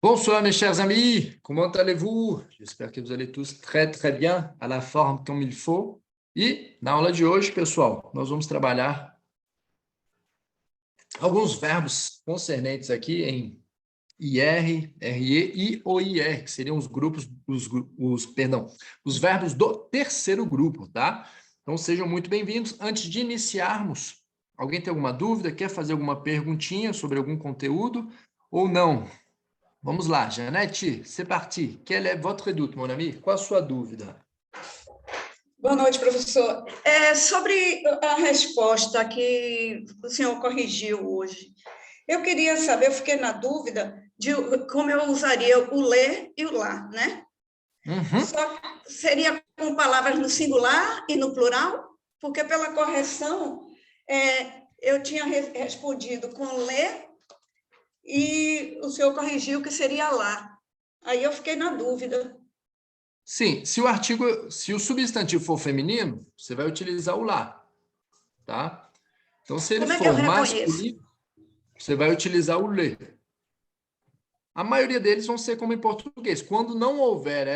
Bonsoir mes chers amis, comment allez-vous? J'espère que vous allez tous très bien, à la forme comme il faut. E na aula de hoje, pessoal, nós vamos trabalhar alguns verbos concernentes aqui em IR, RE e OIR, que seriam os grupos, os verbos do terceiro grupo, tá? Então sejam muito bem-vindos. Antes de iniciarmos, alguém tem alguma dúvida? Quer fazer alguma perguntinha sobre algum conteúdo ou não? Vamos lá, Janete, c'est parti. Quel est votre doute, mon ami? Qual a sua dúvida? Boa noite, professor. Sobre a resposta que o senhor corrigiu hoje, eu queria saber, eu fiquei na dúvida de como eu usaria o ler e o lá, né? Só que seria com palavras no singular e no plural, porque pela correção eu tinha respondido com ler e o senhor corrigiu que seria lá. Aí eu fiquei na dúvida. Sim, se o substantivo for feminino, você vai utilizar o lá, tá? Então, se ele Como é que eu for reconheço? masculino, você vai utilizar o lê. A maioria deles vão ser como em português. Quando não houver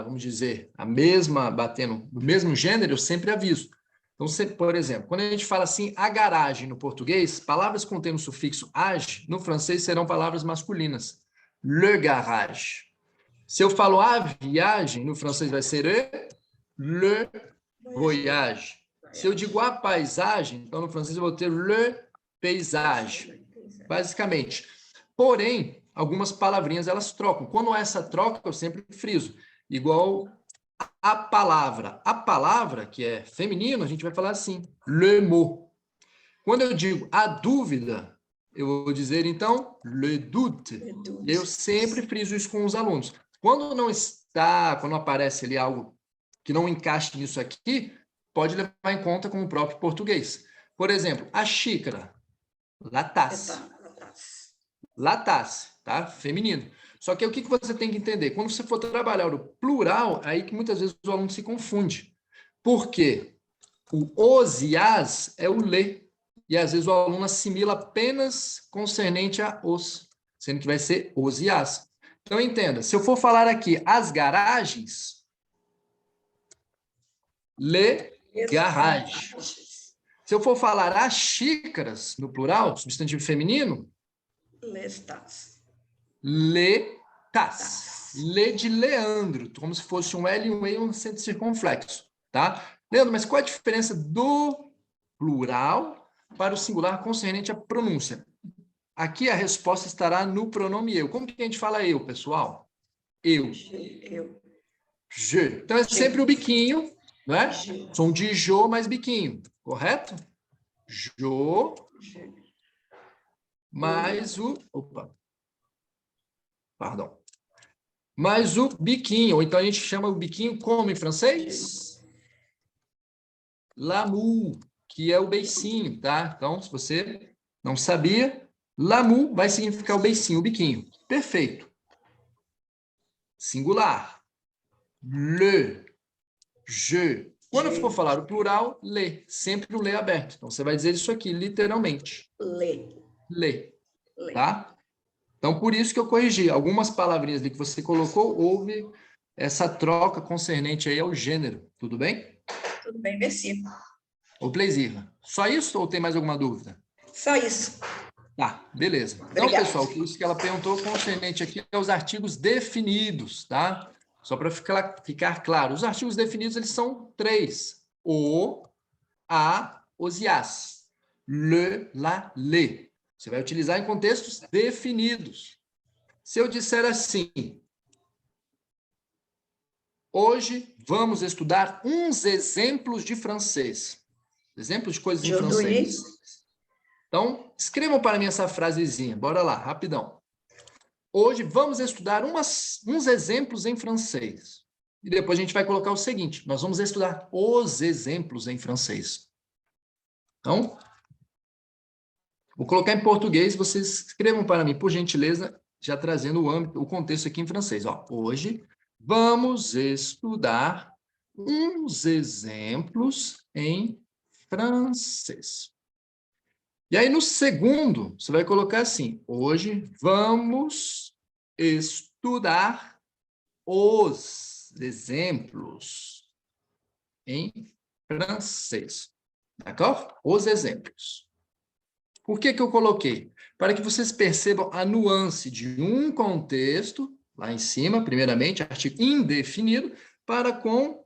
vamos dizer, a mesma, batendo do mesmo gênero, eu sempre aviso. Então, por exemplo, quando a gente fala assim, a garagem no português, palavras contendo o sufixo age, no francês serão palavras masculinas. Le garage. Se eu falo a viagem, no francês vai ser le voyage. Se eu digo a paisagem, então no francês eu vou ter le paysage, basicamente. Porém, algumas palavrinhas elas trocam. Quando essa troca, eu sempre friso. Igual a palavra. A palavra, que é feminino, a gente vai falar assim, le mot. Quando eu digo a dúvida, eu vou dizer, então, le doute. E eu sempre friso isso com os alunos. Quando não aparece ali algo que não encaixe nisso aqui, pode levar em conta com o próprio português. Por exemplo, a xícara, la tasse. La tasse, tá? Feminino. Só que o que você tem que entender? Quando você for trabalhar o plural, aí que muitas vezes o aluno se confunde. Por quê? O os e as é o le. E às vezes o aluno assimila apenas concernente a os, sendo que vai ser os e as. Então, entenda, se eu for falar aqui as garagens, le garage. Se eu for falar as xícaras, no plural, substantivo feminino, Les tasses. le tas. Le de Leandro, como se fosse um L e um E e um acento circunflexo, tá? Leandro, mas qual a diferença do plural para o singular concernente à pronúncia? Aqui a resposta estará no pronome eu. Como que a gente fala eu, pessoal? Eu. Eu. Je. Então é sempre o biquinho, não é? Som de jo mais biquinho, correto? Jo mais o... Opa. Perdão. Mais o biquinho. Ou então a gente chama o biquinho como em francês? L'amour, que é o beicinho, tá? Então, se você não sabia, l'amour vai significar o beicinho, o biquinho. Perfeito. Singular. Le. Je. Quando eu for falar o plural, le. Sempre o le aberto. Então, você vai dizer isso aqui, literalmente. Le. Le. Tá? Então, por isso que eu corrigi. Algumas palavrinhas ali que você colocou, houve essa troca concernente aí ao gênero. Tudo bem? Tudo bem, merci. Ô, Pleisir, só isso ou tem mais alguma dúvida? Só isso. Tá, beleza. Então, Obrigada. pessoal, isso que ela perguntou concernente aqui é os artigos definidos, tá? Só para ficar claro. Os artigos definidos, eles são 3. O, a, os e as. Le, la, le. Você vai utilizar em contextos definidos. Se eu disser assim, hoje vamos estudar uns exemplos de francês. Exemplos de coisas em francês. Então, escrevam para mim essa frasezinha. Bora lá, rapidão. Hoje vamos estudar uns exemplos em francês. E depois a gente vai colocar o seguinte, nós vamos estudar os exemplos em francês. Então, vou colocar em português, vocês escrevam para mim, por gentileza, já trazendo o contexto aqui em francês. Ó, hoje vamos estudar uns exemplos em francês. E aí, no segundo, você vai colocar assim, hoje vamos estudar os exemplos em francês. D'accord? Os exemplos. Por que eu coloquei? Para que vocês percebam a nuance de um contexto, lá em cima, primeiramente, artigo indefinido, para com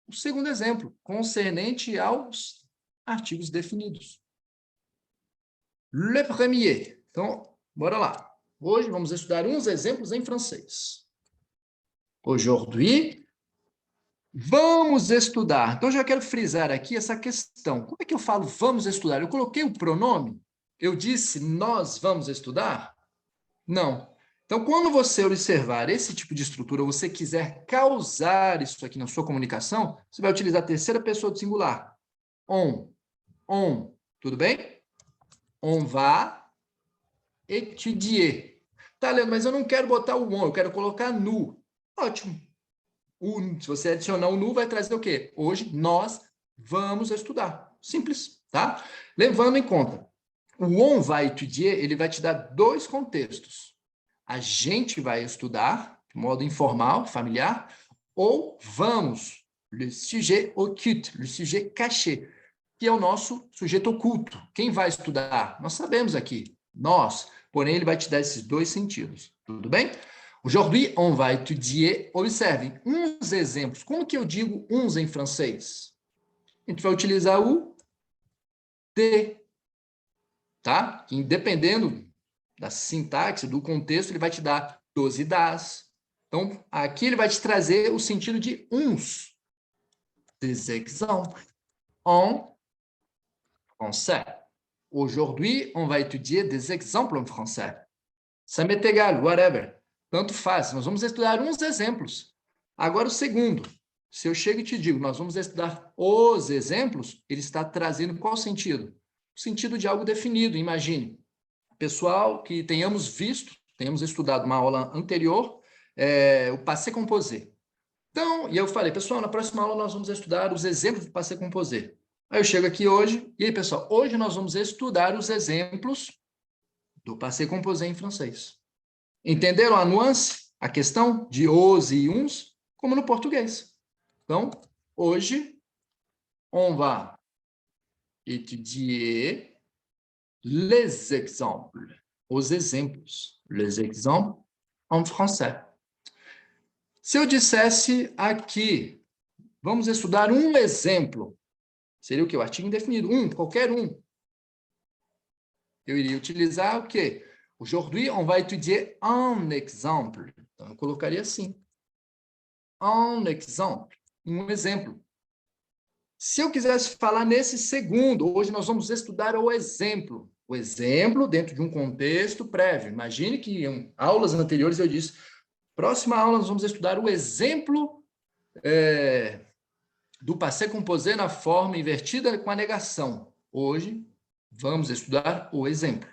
o segundo exemplo, concernente aos artigos definidos. Le premier. Então, bora lá. Hoje vamos estudar uns exemplos em francês. Aujourd'hui, vamos estudar. Então, já quero frisar aqui essa questão. Como é que eu falo vamos estudar? Eu coloquei o pronome? Eu disse nós vamos estudar? Não. Então, quando você observar esse tipo de estrutura, ou você quiser causar isso aqui na sua comunicação, você vai utilizar a terceira pessoa do singular. On. Tudo bem? On va étudier. Tá, Leandro, mas eu não quero botar o on, eu quero colocar nu. Ótimo. Se você adicionar o nu, vai trazer o quê? Hoje nós vamos estudar. Simples, tá? Levando em conta, o on va étudier, ele vai te dar dois contextos. A gente vai estudar, de modo informal, familiar, ou vamos, le sujet occulte, le sujet caché, que é o nosso sujeito oculto. Quem vai estudar? Nós sabemos aqui, nós, porém ele vai te dar esses dois sentidos, tudo bem? Aujourd'hui, on va étudier, observem, uns exemplos. Como que eu digo uns em francês? A gente vai utilizar o de, tá? Que dependendo da sintaxe, do contexto, ele vai te dar dos e das. Então, aqui ele vai te trazer o sentido de uns. Des exemples en français. Aujourd'hui, on va étudier des exemples en français. Ça m'est égal, whatever. Tanto faz. Nós vamos estudar uns exemplos. Agora, o segundo. Se eu chego e te digo, nós vamos estudar os exemplos, ele está trazendo qual sentido? O sentido de algo definido, imagine. Pessoal, que tenhamos visto, tenhamos estudado uma aula anterior, o passé composé. Então, e eu falei, pessoal, na próxima aula nós vamos estudar os exemplos do passé composé. Aí eu chego aqui hoje, e aí, pessoal, hoje nós vamos estudar os exemplos do passé composé em francês. Entenderam a nuance, a questão de os e uns, como no português? Então, hoje, on va étudier les exemples, os exemplos, les exemples en français. Se eu dissesse aqui, vamos estudar um exemplo, seria o quê? O artigo indefinido, qualquer um. Eu iria utilizar o quê? Aujourd'hui, on va étudier un exemple. Então, eu colocaria assim. Un exemple, um exemplo. Se eu quisesse falar nesse segundo, hoje nós vamos estudar o exemplo. O exemplo dentro de um contexto prévio. Imagine que em aulas anteriores eu disse, próxima aula nós vamos estudar o exemplo do passé composé na forma invertida com a negação. Hoje vamos estudar o exemplo,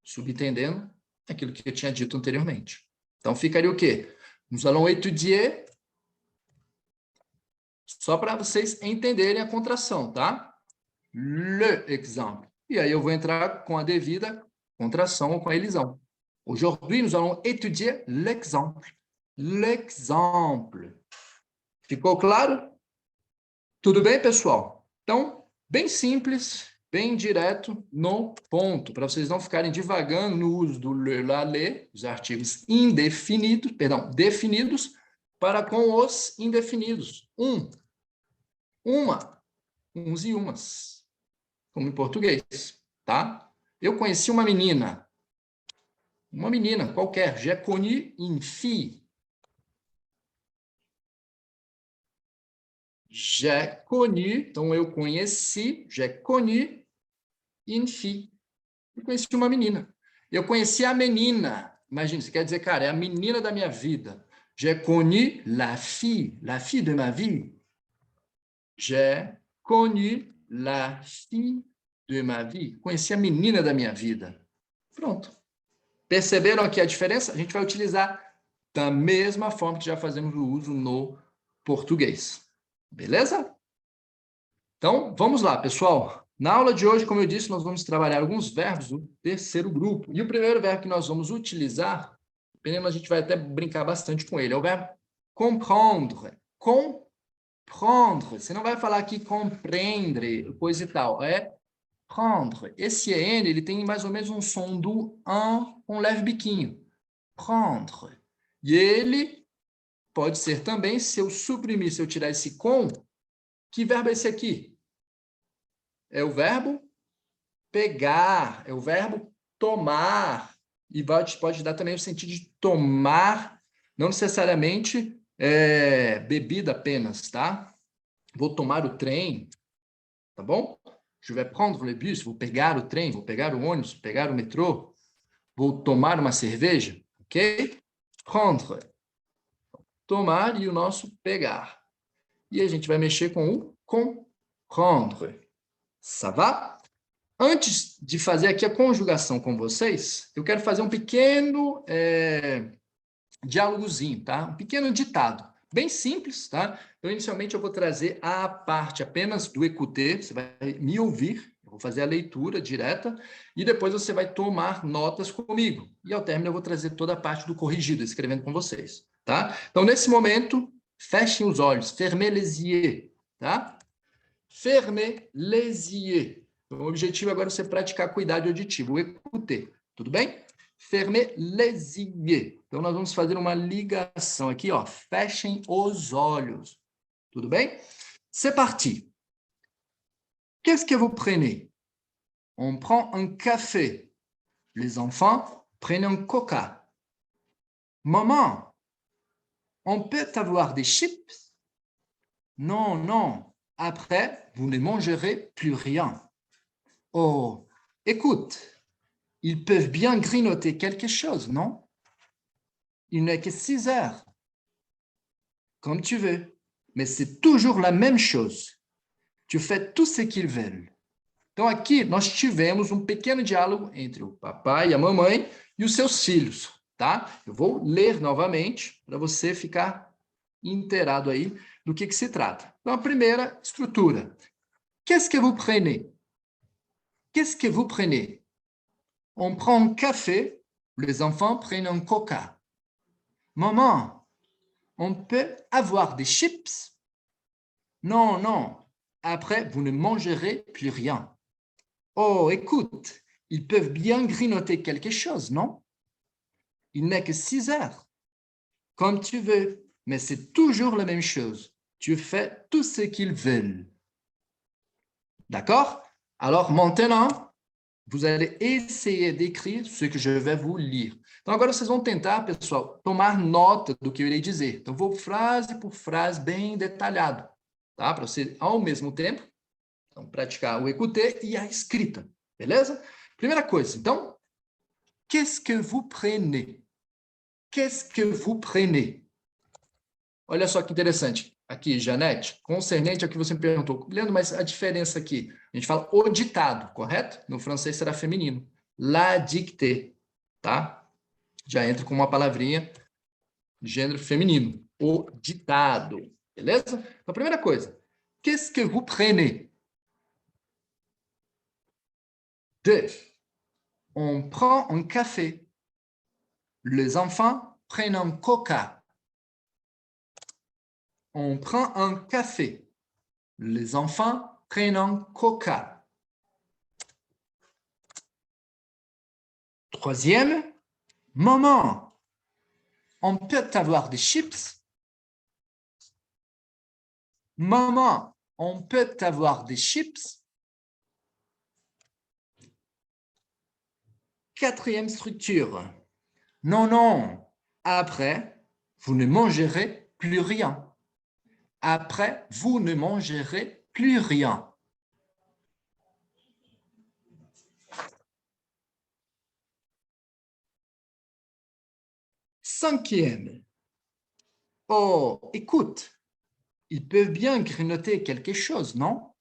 subentendendo aquilo que eu tinha dito anteriormente. Então ficaria o quê? Nous allons étudier, só para vocês entenderem a contração, tá? Le exemple. E aí eu vou entrar com a devida contração ou com a elisão. Aujourd'hui, nous allons étudier l'exemple. L'exemple. Ficou claro? Tudo bem, pessoal? Então, bem simples, bem direto no ponto, para vocês não ficarem divagando no uso do le, la, le, os artigos indefinidos, definidos, para com os indefinidos. Uma, uns e umas, como em português, tá? Eu conheci uma menina qualquer, j'ai connu une fille. J'ai connu, então eu conheci, j'ai connu une fille. Eu conheci uma menina. Eu conheci a menina. Imagina, você quer dizer, cara, é a menina da minha vida. J'ai connu la fille de ma vie. J'ai connu la fille de ma vie. Conheci a menina da minha vida. Pronto. Perceberam aqui a diferença? A gente vai utilizar da mesma forma que já fazemos o uso no português. Beleza? Então, vamos lá, pessoal. Na aula de hoje, como eu disse, nós vamos trabalhar alguns verbos do terceiro grupo. E o primeiro verbo que nós vamos utilizar dependendo, a gente vai até brincar bastante com ele. É o verbo comprendre. Comprendre. Você não vai falar aqui compreendre, coisa e tal. É prendre. Esse EN, ele tem mais ou menos um som do an com leve biquinho. Prendre. E ele pode ser também, se eu suprimir, se eu tirar esse com, que verbo é esse aqui? É o verbo pegar, é o verbo tomar. E pode dar também o sentido de tomar, não necessariamente bebida apenas, tá? Vou tomar o trem, tá bom? Je vais prendre le bus, vou pegar o trem, vou pegar o ônibus, pegar o metrô, vou tomar uma cerveja, ok? Prendre, tomar e o nosso pegar. E a gente vai mexer com o comprendre. Ça va? Antes de fazer aqui a conjugação com vocês, eu quero fazer um pequeno diálogozinho, tá? Um pequeno ditado, bem simples, tá? Então, inicialmente, eu vou trazer a parte apenas do écouter, você vai me ouvir, eu vou fazer a leitura direta, e depois você vai tomar notas comigo. E ao término, eu vou trazer toda a parte do corrigido, escrevendo com vocês, tá? Então, nesse momento, fechem os olhos, fermez les yeux, tá? Fermez les yeux. Então, o objetivo agora é você praticar cuidado auditivo, o écouter, tudo bem? Fermez les yeux. Então, nós vamos fazer uma ligação aqui, ó. Fechem os olhos. Tudo bem? C'est parti. Qu'est-ce que vous prenez? On prend un café. Les enfants prennent un coca. Maman, on peut avoir des chips? Non, non. Après, vous ne mangerez plus rien. Oh, écoute, ils peuvent bien grignoter quelque chose, non? Il n'est que 6 heures. Comme tu veux. Mais c'est toujours la même chose. Tu fais tout ce qu'ils veulent. Então, aqui nós tivemos um pequeno diálogo entre o papai e a mamãe e os seus filhos, tá? Eu vou ler novamente para você ficar inteirado aí do que se trata. Então, a primeira estrutura. Qu'est-ce que vous prenez? Qu'est-ce que vous prenez? On prend un café, les enfants prennent un coca. Maman, on peut avoir des chips? Non, non. Après, vous ne mangerez plus rien. Oh, écoute, ils peuvent bien grignoter quelque chose, non? Il n'est que 6 heures. Comme tu veux, mais c'est toujours la même chose. Tu fais tout ce qu'ils veulent. D'accord? Alors maintenant, vous allez essayer d'écrire ce que je vais vous lire. Então, agora vocês vão tentar, pessoal, tomar nota do que eu irei dizer. Então, vou frase por frase, bem detalhado, tá? Para você, ao mesmo tempo, então, praticar o écouter e a escrita, beleza? Primeira coisa, então, qu'est-ce que vous prenez? Qu'est-ce que vous prenez? Olha só que interessante. Aqui, Janete, concernente ao que você me perguntou. Leandro, mas a diferença aqui, a gente fala o ditado, correto? No francês será feminino. La dictée, tá? Já entra com uma palavrinha de gênero feminino. O ditado, beleza? Então, primeira coisa, qu'est-ce que vous prenez? 2. On prend un café. Les enfants prennent un coca. On prend un café. Les enfants prennent un coca. 3. Maman, on peut avoir des chips? Maman, on peut avoir des chips? 4. Structure. Non, non. Après, vous ne mangerez plus rien. Après, vous ne mangerez plus rien. 5. Oh, écoute, ils peuvent bien grignoter quelque chose, non?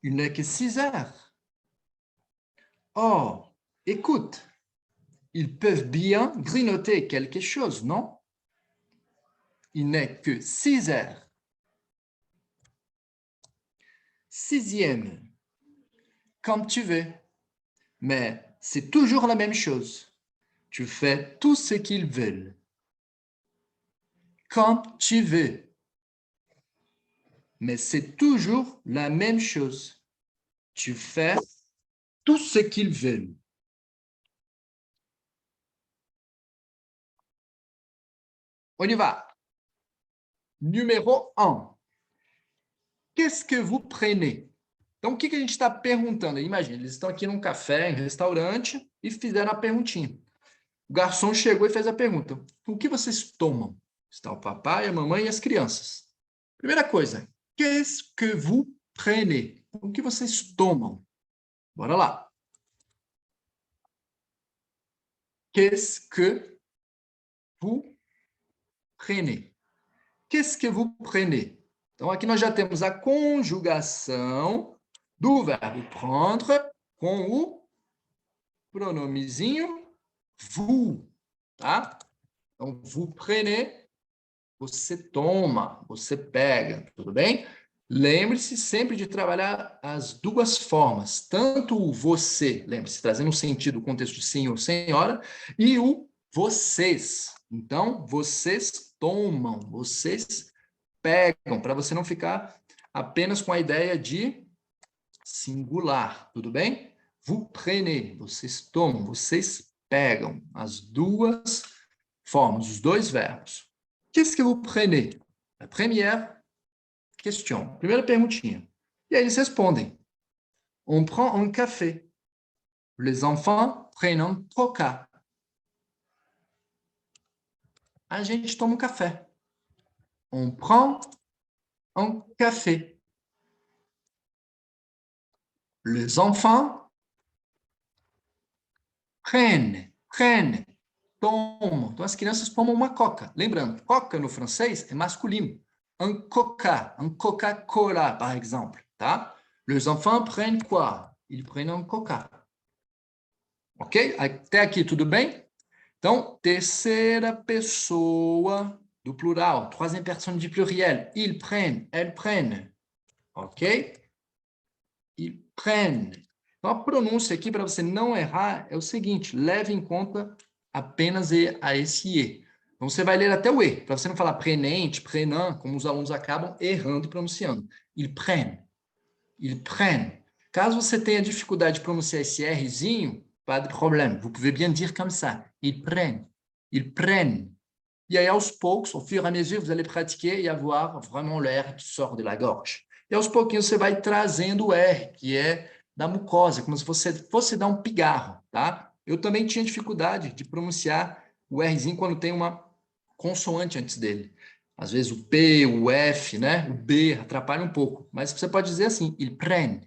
Il n'est que 6 heures. Oh, écoute, ils peuvent bien grignoter quelque chose, non? Il n'est que 6 heures. 6. Comme tu veux, mais c'est toujours la même chose. Tu fais tout ce qu'ils veulent. Quand tu veux. Mais c'est toujours la même chose. Tu fais tout ce qu'ils veulent. On y va. Numéro 1. Qu'est-ce que vous prenez? Então, o que a gente está perguntando? Imagina, eles estão aqui num café, em restaurante, e fizeram a perguntinha. O garçom chegou e fez a pergunta. O que vocês tomam? Está o papai, a mamãe e as crianças. Primeira coisa, qu'est-ce que vous prenez? O que vocês tomam? Bora lá. Qu'est-ce que vous prenez? Qu'est-ce que vous prenez? Então, aqui nós já temos a conjugação do verbo prendre com o pronomezinho vous, tá? Então, vous prenez, você toma, você pega, tudo bem? Lembre-se sempre de trabalhar as duas formas, tanto o você, lembre-se, trazendo um sentido, o contexto de senhor, senhora, e o vocês. Então, vocês tomam, vocês pegam, para você não ficar apenas com a ideia de singular, tudo bem? Vous prenez, vocês tomam, vocês pegam, as duas formas, os dois verbos. Qu'est-ce que vous prenez? A première question, primeira perguntinha. E aí eles respondem. On prend un café. Les enfants prennent un coca. A gente toma um café. On prend un café. Les enfants prennent, tomam. Então, as crianças tomam uma coca. Lembrando, coca no francês é masculino. Un Coca-Cola, par exemple. Tá? Les enfants prennent quoi? Ils prennent un coca. Ok? Até aqui, tudo bem? Então, terceira pessoa do plural. Troisième personne du pluriel. Ils prennent, elles prennent. Ok? Ils prennent. Então, a pronúncia aqui, para você não errar, é o seguinte, leve em conta apenas a esse E. Então, você vai ler até o E, para você não falar prenente, prenant, como os alunos acabam errando e pronunciando. Ils prennent. Ils prennent. Caso você tenha dificuldade de pronunciar esse Rzinho, pas de problème. Vous pouvez bien dire comme ça. Ils prennent. Ils prennent. E aí, aos poucos, au fur et à mesure, vous allez pratiquer et avoir vraiment le R qui sort de la gorge. E aos pouquinhos você vai trazendo o R, que é da mucosa, como se você fosse dar um pigarro, tá? Eu também tinha dificuldade de pronunciar o Rzinho quando tem uma consoante antes dele. Às vezes o P, o F, né? O B atrapalha um pouco. Mas você pode dizer assim, ils prennent,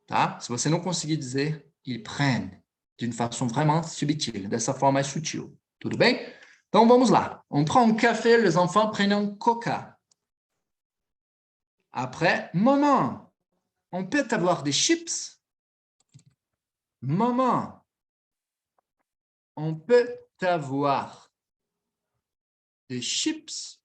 tá? Se você não conseguir dizer, ils prennent, d'une façon vraiment subtile, dessa forma mais sutil. Tudo bem? Então, vamos lá. On prend un café, les enfants prennent un coca. Après, maman, on peut avoir des chips? Maman, on peut avoir des chips?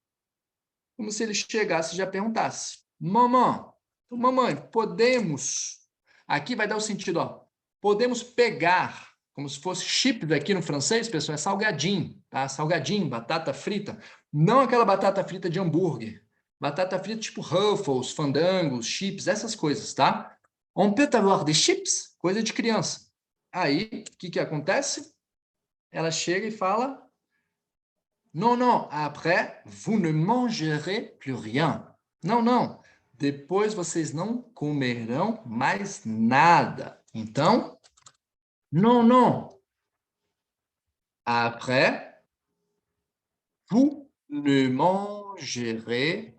Como se ele chegasse e já perguntasse. Maman, então, mamãe, podemos... Aqui vai dar o sentido, ó. Podemos pegar, como se fosse chip aqui no francês, pessoal, é salgadinho, tá? Salgadinho, batata frita. Não aquela batata frita de hambúrguer. Batata frita tipo Ruffles, Fandangos, chips, essas coisas, tá? On peut avoir des chips? Coisa de criança. Aí, o que acontece? Ela chega e fala... Non, non, après, vous ne mangerez plus rien. Não, não. Depois vocês não comerão mais nada. Então, non, non. Après, vous ne mangerez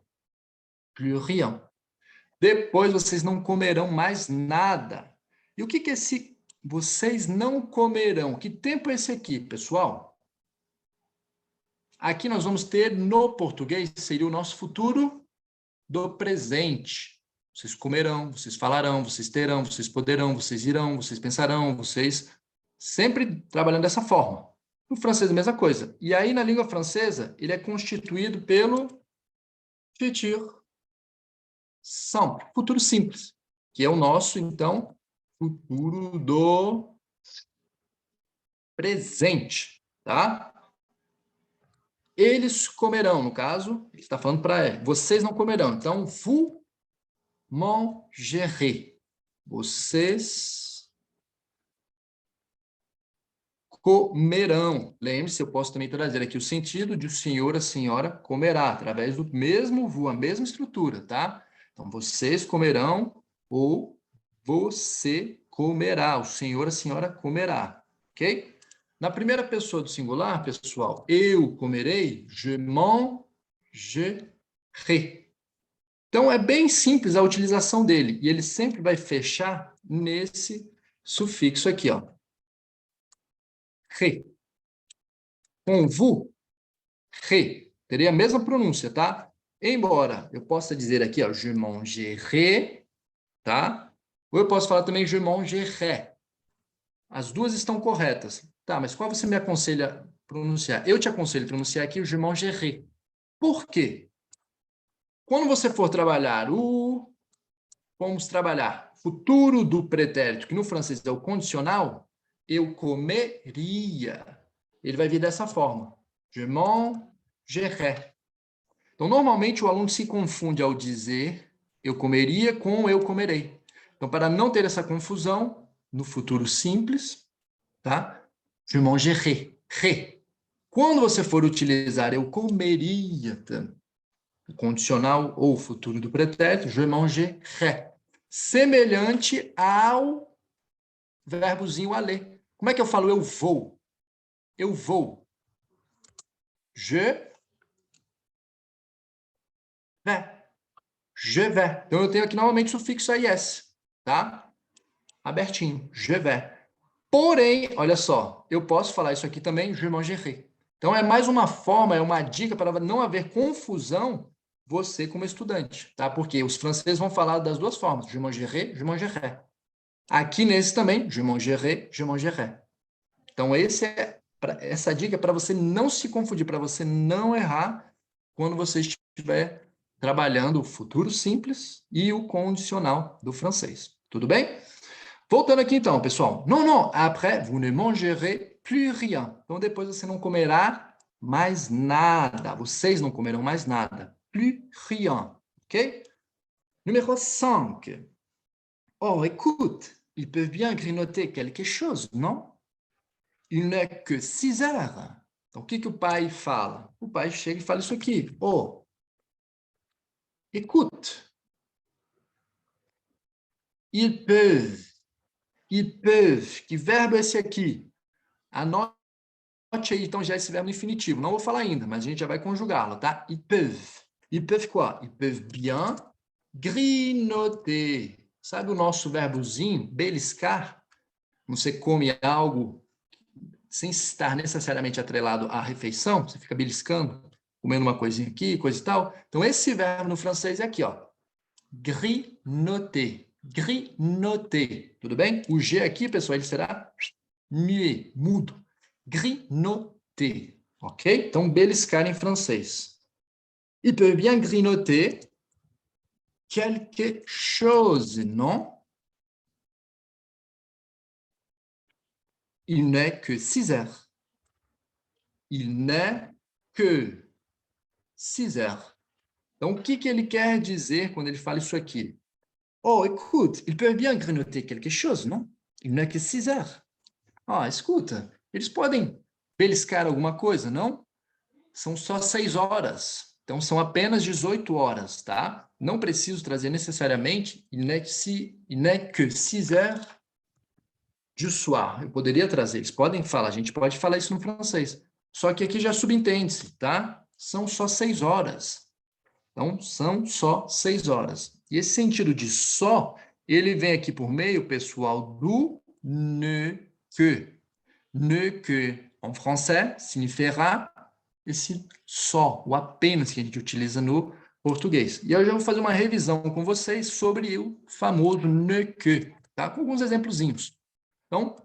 plus rien. Depois vocês não comerão mais nada. E o que é esse vocês não comerão? Que tempo é esse aqui, pessoal? Aqui nós vamos ter, no português, seria o nosso futuro do presente. Vocês comerão, vocês falarão, vocês terão, vocês poderão, vocês irão, vocês pensarão, vocês... Sempre trabalhando dessa forma. No francês, a mesma coisa. E aí, na língua francesa, ele é constituído pelo futur simple, futuro simples, que é o nosso, então, futuro do presente. tá? Eles comerão, no caso, ele está falando para vocês não comerão. Então, vous mangerez. Vocês comerão. Lembre-se, eu posso também trazer aqui o sentido de o senhor, a senhora comerá, através do mesmo vous, a mesma estrutura, tá? Então, vocês comerão ou você comerá. O senhor, a senhora comerá, ok? Na primeira pessoa do singular, pessoal, eu comerei, je mangerai. Então, é bem simples a utilização dele, e ele sempre vai fechar nesse sufixo aqui, ó. Ré. Com vous, ré. Teria a mesma pronúncia, tá? Embora eu possa dizer aqui, ó, je mangerai, tá? Ou eu posso falar também je mangerai. As duas estão corretas. Tá, mas qual você me aconselha a pronunciar? Eu te aconselho a pronunciar aqui o je mangerai. Por quê? Quando você for trabalhar vamos trabalhar futuro do pretérito, que no francês é o condicional, eu comeria. Ele vai vir dessa forma. Je mangerai. Então, normalmente, o aluno se confunde ao dizer eu comeria com eu comerei. Então, para não ter essa confusão, no futuro simples, tá? Je mangerai. Ré. Quando você for utilizar eu comeria, o condicional ou o futuro do pretérito, je mangerai. Semelhante ao verbozinho aller. Como é que eu falo eu vou? Eu vou. Je vais. Je vais. Então, eu tenho aqui novamente o sufixo IS, tá? Abertinho. Je vais. Porém, olha só, eu posso falar isso aqui também, je mangerai. Então, é mais uma forma, é uma dica para não haver confusão você como estudante, tá? Porque os franceses vão falar das duas formas, je mangerai, je mangerai. Aqui nesse também, je mangerai, je mangerai. Então, essa dica é para você não se confundir, para você não errar quando você estiver trabalhando o futuro simples e o condicional do francês. Tudo bem? Voltando aqui então, pessoal. Non, après, vous ne mangerez plus rien. Então, depois você não comerá mais nada. Vocês não comerão mais nada. Plus rien. Ok? Numéro 5. Oh, écoute, ils peuvent bien grignoter quelque chose, non? Il n'est que 6 heures. Então, o que o pai fala? O pai chega e fala isso aqui. Oh, écoute. Ils peuvent. Ils peuvent. Que verbo é esse aqui? Anote aí, então, já esse verbo no infinitivo. Não vou falar ainda, mas a gente já vai conjugá-lo, tá? Ils peuvent. Ils peuvent quoi? Ils peuvent bien grignoter. Sabe o nosso verbozinho, beliscar? Você come algo sem estar necessariamente atrelado à refeição, você fica beliscando, comendo uma coisinha aqui, coisa e tal. Então, esse verbo no francês é aqui, ó. Grignoter. Grignoter. Tudo bem? O G aqui, pessoal, ele será muet, mudo. Grignoter. Ok? Então, beliscar em francês. Il peut bien grignoter quelque chose, non? Il n'est que 6 heures. Il n'est que 6 heures. Então, o que ele quer dizer quando ele fala isso aqui? Oh, écoute, ils peuvent bien grignoter quelque chose, non? Il n'est que 6 heures. Ah, escuta, eles podem beliscar alguma coisa, não? São só 6 horas. Então, são apenas 18 horas, tá? Não preciso trazer necessariamente il n'est que 6 heures du soir. Eu poderia trazer, eles podem falar, a gente pode falar isso no francês. Só que aqui já subentende-se, tá? São só 6 horas. Então, são só 6 horas. E esse sentido de só, ele vem aqui por meio, pessoal, do ne que. Ne que, en français, signifiera esse só, o apenas que a gente utiliza no português. E eu já vou fazer uma revisão com vocês sobre o famoso ne que, tá? Com alguns exemplozinhos. Então,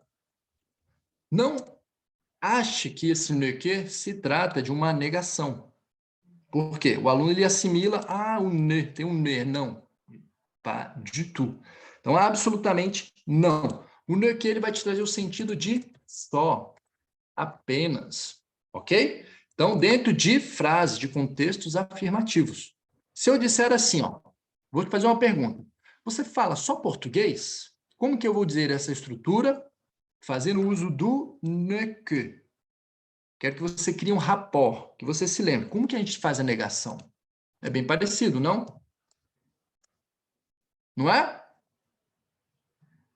não ache que esse ne que se trata de uma negação. Por quê? O aluno ele assimila, o ne, tem um ne. Não, pas du tout. Então, absolutamente não. O ne que ele vai te trazer o sentido de só. apenas, ok? Então, dentro de frases, de contextos afirmativos. Se eu disser assim, ó, vou te fazer uma pergunta. Você fala só português? Como que eu vou dizer essa estrutura? Fazendo uso do ne que. Quero que você crie um rapport, que você se lembre. Como que a gente faz a negação? É bem parecido, não? Não é?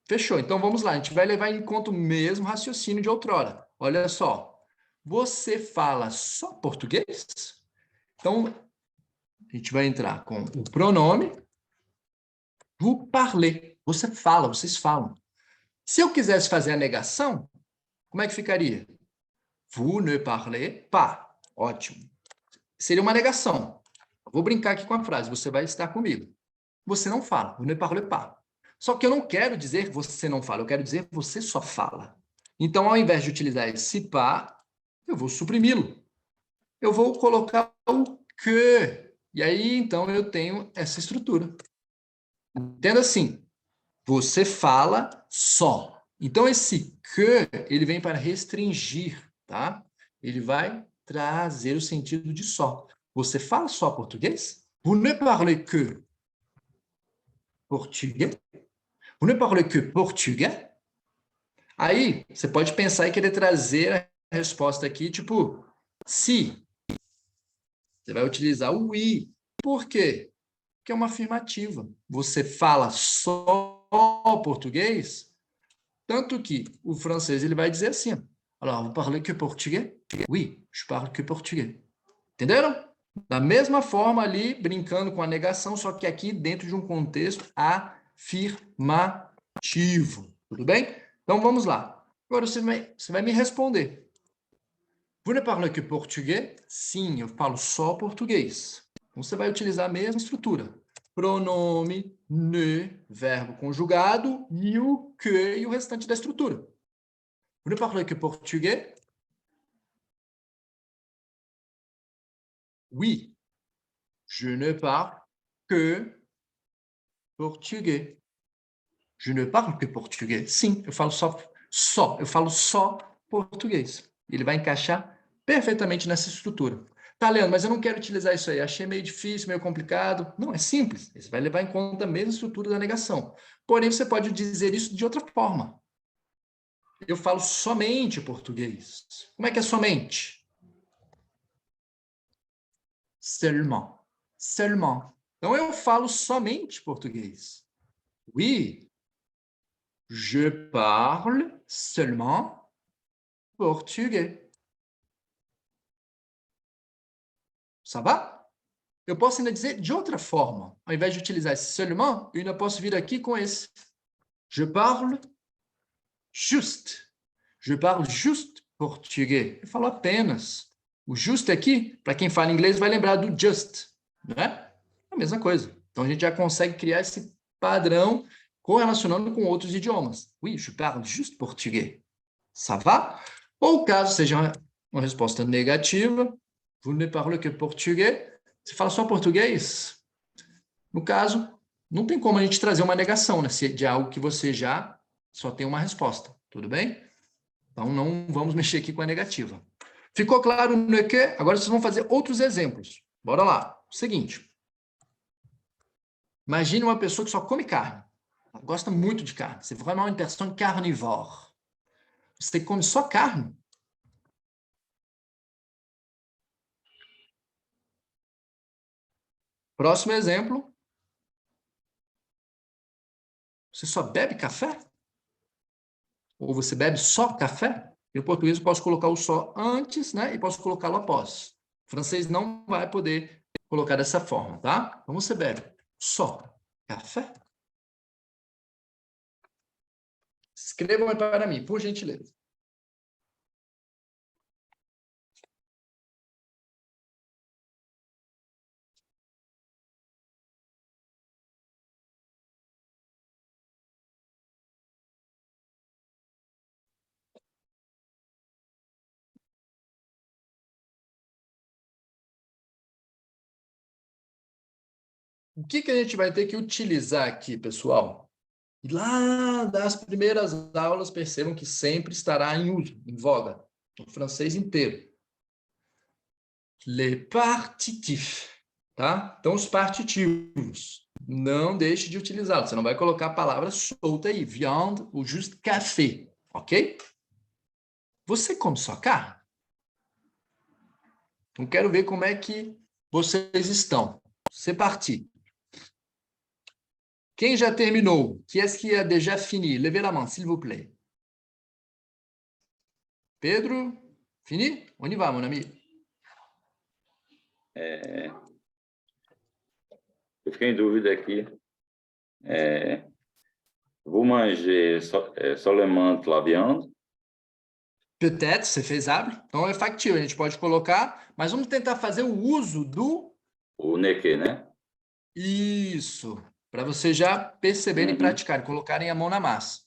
Fechou. Então, vamos lá. A gente vai levar em conta o mesmo raciocínio de outrora. Olha só. Você fala só português? Então, a gente vai entrar com o pronome vous parlez. Você fala, vocês falam. Se eu quisesse fazer a negação, como é que ficaria? Vous ne parlez pas. Ótimo. Seria uma negação. Vou brincar aqui com a frase, você vai estar comigo. Você não fala, vous ne parlez pas. Só que eu não quero dizer você não fala, eu quero dizer você só fala. Então, ao invés de utilizar esse pas, eu vou suprimi-lo. Eu vou colocar o que. E aí, então, eu tenho essa estrutura. Entenda assim, você fala só. Então, esse que, ele vem para restringir, tá? Ele vai trazer o sentido de só. Você fala só português? Vous ne parlez que português? Vous ne parlez que português? Aí, você pode pensar e querer trazer a resposta aqui, tipo, se. Você vai utilizar o oui. Por quê? Porque é uma afirmativa. Você fala só português, tanto que o francês ele vai dizer assim, alors, vous parlez que português? Oui, je parle que português. Entenderam? Da mesma forma ali, brincando com a negação, só que aqui dentro de um contexto afirmativo. Tudo bem? Então, vamos lá. Agora você vai me responder. Vous ne parlez que português? Sim, eu falo só português. Então, você vai utilizar a mesma estrutura. Pronome, ne, verbo conjugado, e o que e o restante da estrutura. Vous ne parlez que português? Oui, je ne parle que português. Je ne parle que português. Sim, eu falo eu falo só português. Ele vai encaixar perfeitamente nessa estrutura. Tá, Leandro, mas eu não quero utilizar isso aí. Achei meio difícil, meio complicado. Não, é simples. Você vai levar em conta a mesma estrutura da negação. Porém, você pode dizer isso de outra forma. Eu falo somente português. Como é que é somente? Seulement. Seulement. Então, eu falo somente português. Oui, je parle seulement português. Ça va? Eu posso ainda dizer de outra forma. Ao invés de utilizar esse seulement, eu ainda posso vir aqui com esse. Je parle juste. Je parle juste português. Eu falo apenas. O juste aqui, para quem fala inglês, vai lembrar do just, não é? A mesma coisa. Então, a gente já consegue criar esse padrão correlacionando com outros idiomas. Oui, je parle juste português. Ça va? Ou caso seja uma resposta negativa, vous ne parlez que português, você fala só português? No caso, não tem como a gente trazer uma negação, né? Se de algo que você já só tem uma resposta, tudo bem? Então, não vamos mexer aqui com a negativa. Ficou claro no que? Agora vocês vão fazer outros exemplos. Bora lá. O seguinte. Imagine uma pessoa que só come carne. Ela gosta muito de carne. Você vai uma pessoa carnivore. Você come só carne. Próximo exemplo. Você só bebe café? Ou você bebe só café? Em português eu posso colocar o só antes, né? E posso colocá-lo após. O francês não vai poder colocar dessa forma, tá? Então você bebe só café? Escrevam aí para mim, por gentileza. O que a gente vai ter que utilizar aqui, pessoal? E lá das primeiras aulas, percebam que sempre estará em uso, em voga. o francês inteiro. Les partitifs, tá? Então, os partitivos. Não deixe de utilizá-los. Você não vai colocar a palavra solta aí. Viande ou juste café, ok? Você come só carne? Então, quero ver como é que vocês estão. C'est parti. Quem já terminou? Qui est-ce qui a déjà fini? Levez la main, s'il vous plaît. Pedro, fini? On y va, mon ami. Eu fiquei em dúvida aqui. Vous mangez seulement la viande? Peut-être, c'est faisable. Então, é factível, a gente pode colocar, mas vamos tentar fazer o uso do O nequê, né? isso, para vocês já perceberem e praticarem, colocarem a mão na massa.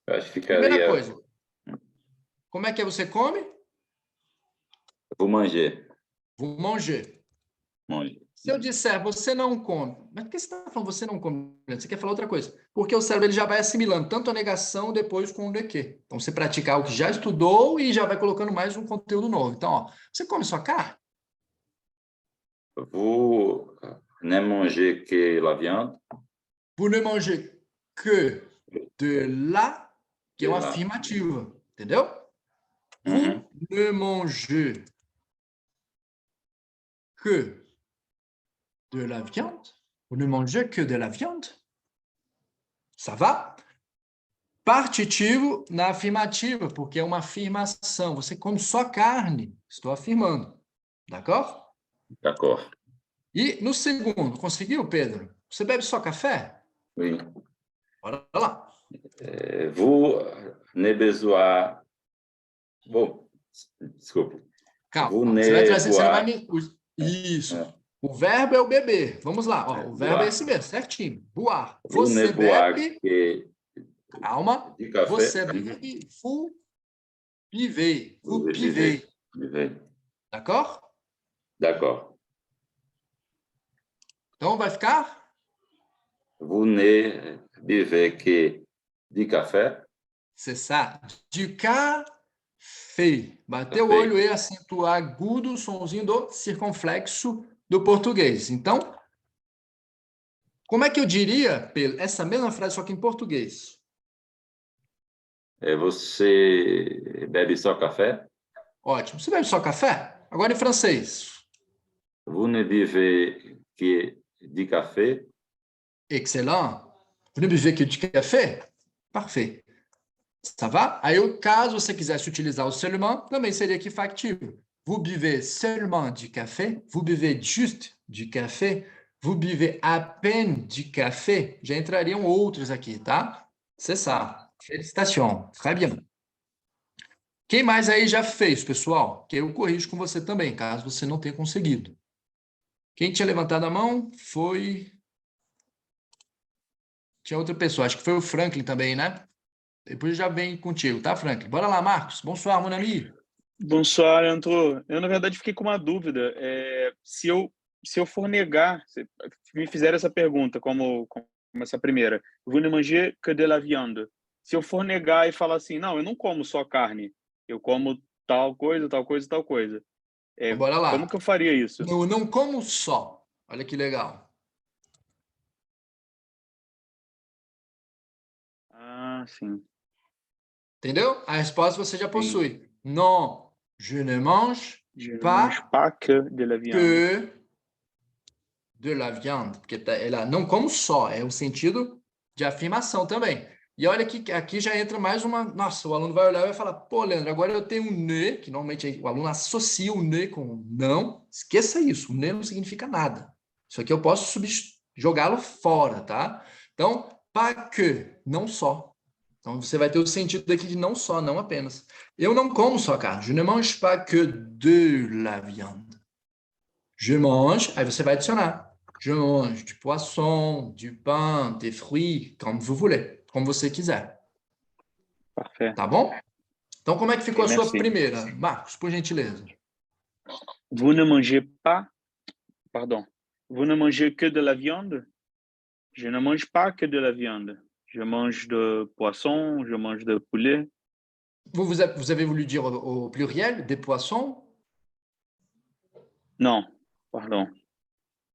Eu acho que Primeira ficaria... coisa, como é que você come? Vous mangez. Vous manger. Manger. Se eu disser você não come, mas por que você está falando você não come? Você quer falar outra coisa? Porque o cérebro ele já vai assimilando tanto a negação depois com o de quê. Então, você pratica algo que já estudou e já vai colocando mais um conteúdo novo. Então, ó, você come sua carne? Vous ne mangez que la viande? Vous ne mangez que de la, que é uma De la. afirmativa, entendeu? Uhum. Vous ne mangez que de la viande? Vous ne mangez que de la viande? Ça va? Partitivo na afirmativa, porque é uma afirmação. Você come só carne. Estou afirmando. D'accord? D'accord. E no segundo, conseguiu, Pedro? Você bebe só café? Oui. Bora lá. Vous ne besoin... Bom, desculpe. Calma. Vous Você vai ne trazer, você não vai boire... me... Isso. O verbo é o beber. Vamos lá. Ó, o verbo boire. é esse mesmo, certinho. Boire. Vous ne Você boire bebe... que Calma. de café? Você bebe... Vous buvez. Vous Vous buvez. buvez. D'accord? D'accord. Então vai ficar... Vous ne buvez que de café? C'est ça. Du café. Bateu o Café. olho e acento agudo, o sonzinho do circunflexo do português. Então, como é que eu diria, Pedro, essa mesma frase, só que em português? Você bebe só café? Ótimo. Você bebe só café? Agora em francês. Vous ne buvez que de café? Excellent. Vous ne buvez que du café? Parfait. Ça va? Aí, caso você quisesse utilizar o seulement, também seria aqui factível. Vous buvez seulement du café? Vous buvez juste du café? Vous buvez à peine du café? Já entrariam outros aqui, tá? C'est ça. Félicitations. Très bien. Quem mais aí já fez, pessoal? Que eu corrijo com você também, caso você não tenha conseguido. Quem tinha levantado a mão foi... Tinha outra pessoa, acho que foi o Franklin também, né? Depois já vem contigo, tá, Franklin? Bora lá, Marcos. Bonsoir, mon ami. Bonsoir, Leandro. Eu, na verdade, fiquei com uma dúvida. Se eu for negar, se me fizeram essa pergunta, como essa primeira, vous ne mangez que de la viande. Se eu for negar e falar assim, não, eu não como só carne, eu como tal coisa, tal coisa, tal coisa. Então, bora lá. Como que eu faria isso? Eu não como só. Olha que legal. Ah, sim. Entendeu? A resposta você já possui. Non, je ne mange Je ne pas mange pas que de la viande. que de la viande. Porque ela não como só, é um sentido de afirmação também. E olha que aqui já entra mais uma... Nossa, o aluno vai olhar e vai falar, pô, Leandro, agora eu tenho um ne, que normalmente o aluno associa o ne com não. Esqueça isso, o ne não significa nada. Isso aqui eu posso jogá-lo fora, tá? Então, pas que, não só. Então, você vai ter o sentido aqui de não só, não apenas. Eu não como só carne. Je ne mange pas que de la viande. Je mange, aí você vai adicionar. Je mange du poisson, du pain, des fruits, comme vous voulez, como você quiser. Parfait. Tá bom? Então, como é que ficou a sua Merci. primeira? Marcos, por gentileza. Vous ne mangez pas, pardon, vous ne mangez que de la viande? Je ne mange pas que de la viande. Je mange de poisson, je mange de poulet. Vous avez voulu dire au pluriel des poissons? Non, pardon.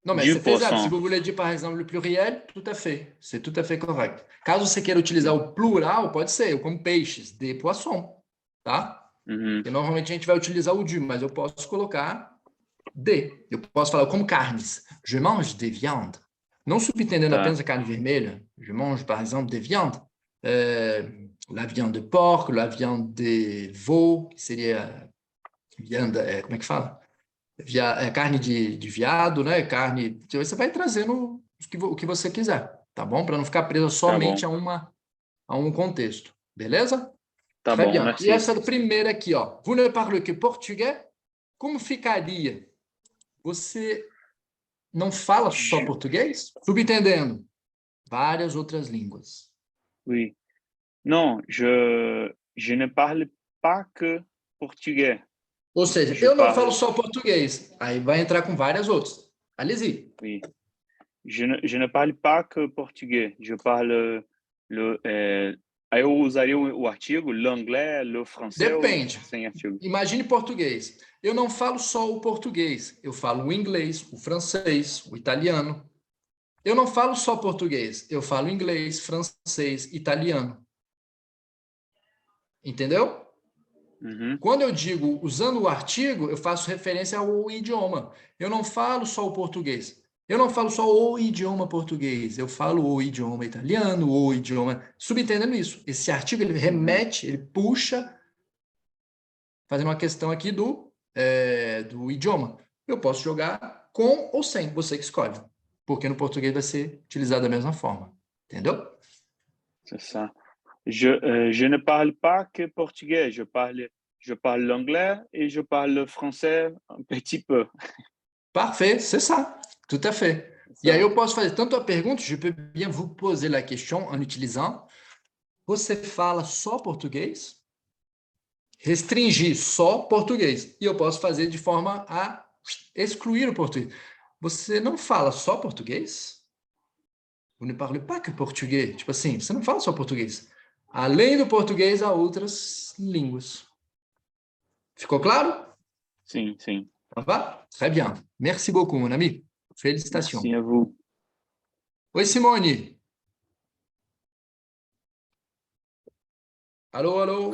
Não, mas Du c'est faisable. Se poisson. vous voulez dire, par exemple, le pluriel, tout à fait. C'est tout à fait correto. Caso você queira utilizar o plural, pode ser, eu como peixes, des poissons, tá? Mhm. E normalmente a gente vai utilizar o du, mas eu posso colocar de. Eu posso falar, eu como carnes. Je mange des viandes. Não subentendendo Tá. apenas a carne vermelha. Je mange, par exemple, des viandes. La viande de porco, la viande de veau, que seria vianda, como é que fala? Carne de veado, né? Carne. Você vai trazendo o que você quiser, tá bom? Para não ficar preso Tá bom. somente a um contexto, beleza? Tá Très bom, bien. E merci. essa primeira aqui, ó. Vous ne parlez que português? Como ficaria? Você não fala só português? Subentendendo, várias outras línguas. Oui. Non, je ne parle pas que portugais. Ou seja, Je eu não parle, falo só português. Aí vai entrar com várias outras. Allez-y. oui. Je ne parle pas que português. Je parle aí eu usaria o artigo l'anglais, le français ou Depende. sem artigo? Imagine português. Eu não falo só o português. Eu falo o inglês, o francês, o italiano. Eu não falo só português. Eu falo inglês, francês, italiano. Entendeu? Uhum. Quando eu digo usando o artigo, eu faço referência ao idioma. Eu não falo só o português. Eu não falo só o idioma português. Eu falo o idioma italiano, o idioma... Subentendendo isso. Esse artigo, ele remete, ele puxa, fazendo uma questão aqui do idioma. Eu posso jogar com ou sem, você que escolhe. Porque no português vai ser utilizado da mesma forma. Entendeu? C'est ça. Je ne parle pas que portugais. Je parle l'anglais et je parle le français un petit peu. Parfait, c'est ça. Tout à fait. E aí eu posso fazer tanto a pergunta, je peux bien vous poser la question en utilisant. Você fala só português? Restringir só português. E eu posso fazer de forma a excluir o português. Você não fala só português? Vous ne parlez pas que português. Tipo assim, você não fala só português. Além do português, há outras línguas. Ficou claro? Sim, sim. Ça va? Très bien. Merci beaucoup, mon ami. Félicitations. Merci à vous. Oi, Simone. Alô, alô.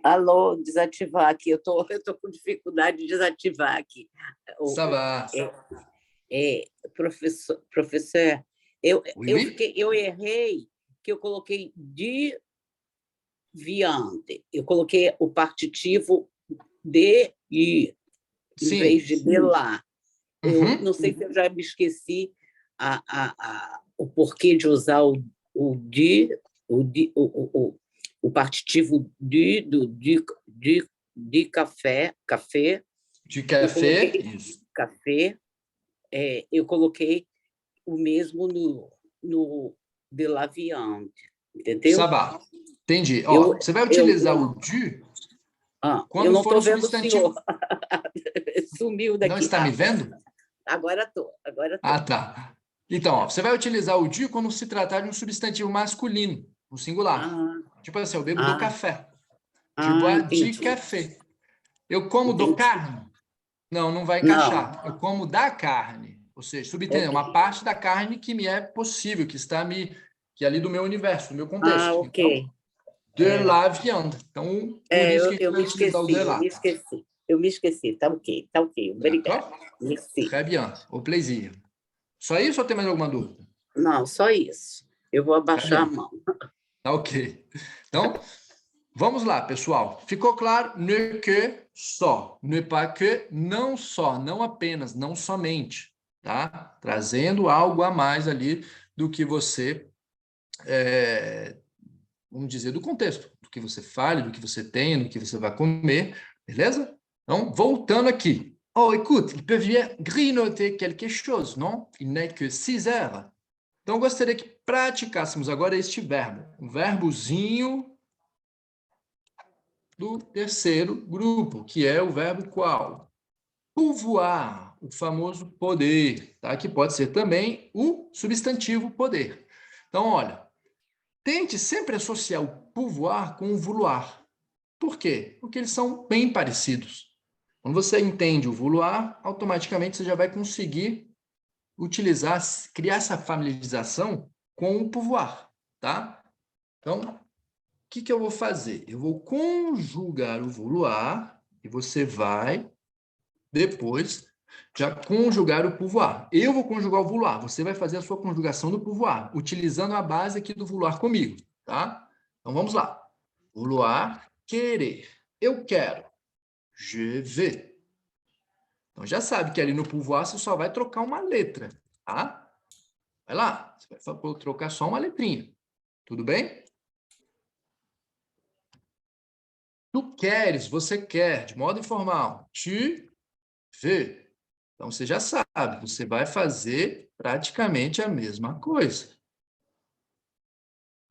Alô, desativar aqui. Eu tô com dificuldade de desativar aqui. Ça va. Professor, eu Oui. errei que eu coloquei de viande. Eu coloquei o partitivo de i, em Sim. vez de lá. Eu Uhum. não sei se eu já me esqueci o porquê de usar o partitivo de café. De café. Isso. Café. Eu coloquei o mesmo no de la viande, entendeu? Ça va. Entendi. Ó, você vai utilizar o du quando eu não for estou um vendo substantivo. o senhor. Sumiu daqui. Não está me vendo? Agora estou. Ah, tá. Então, ó, você vai utilizar o du quando se tratar de um substantivo masculino, no singular. Tipo assim, eu bebo do café. Je bois de café. Eu como do carne? Não, não vai encaixar. Eu como da carne. Ou seja, subentender, uma parte da carne que me é possível, que está que é ali do meu universo, do meu contexto. Ok. Então, de la viande. Então, por isso que a gente vai utilizar o de la. Eu me esqueci. Tá ok. Obrigada. Très bien. Au plaisir. Só isso ou tem mais alguma dúvida? Não, só isso. Eu vou abaixar a mão. Tá ok. Então, vamos lá, pessoal. Ficou claro? Ne que, só. Ne pas que, não só, não apenas, não somente. Tá? Trazendo algo a mais ali do que você, vamos dizer, do contexto. Do que você fale, do que você tem, do que você vai comer. Beleza? Então, voltando aqui. Oh, écoute, il peut bien grignoter quelque chose, non? Il n'est que 6 heures. Então, eu gostaria que praticássemos agora este verbo. Um verbozinho do terceiro grupo, que é o verbo qual? Pouvoir, o famoso poder, tá? Que pode ser também o substantivo poder. Então, olha, tente sempre associar o pouvoir com o vouloir. Por quê? Porque eles são bem parecidos. Quando você entende o vouloir, automaticamente você já vai conseguir utilizar, criar essa familiarização com o pouvoir, tá? Então, o que eu vou fazer? Eu vou conjugar o vouloir e você vai, depois, já conjugar o pouvoir. Eu vou conjugar o vouloir, você vai fazer a sua conjugação do pouvoir, utilizando a base aqui do vouloir comigo, tá? Então, vamos lá. Vouloir, querer. Eu quero. Je vais. Então, já sabe que ali no pouvoir você só vai trocar uma letra, tá? Vai lá, você vai trocar só uma letrinha. Tudo bem? Tu queres, você quer, de modo informal. Tu veux. Então, você já sabe, você vai fazer praticamente a mesma coisa.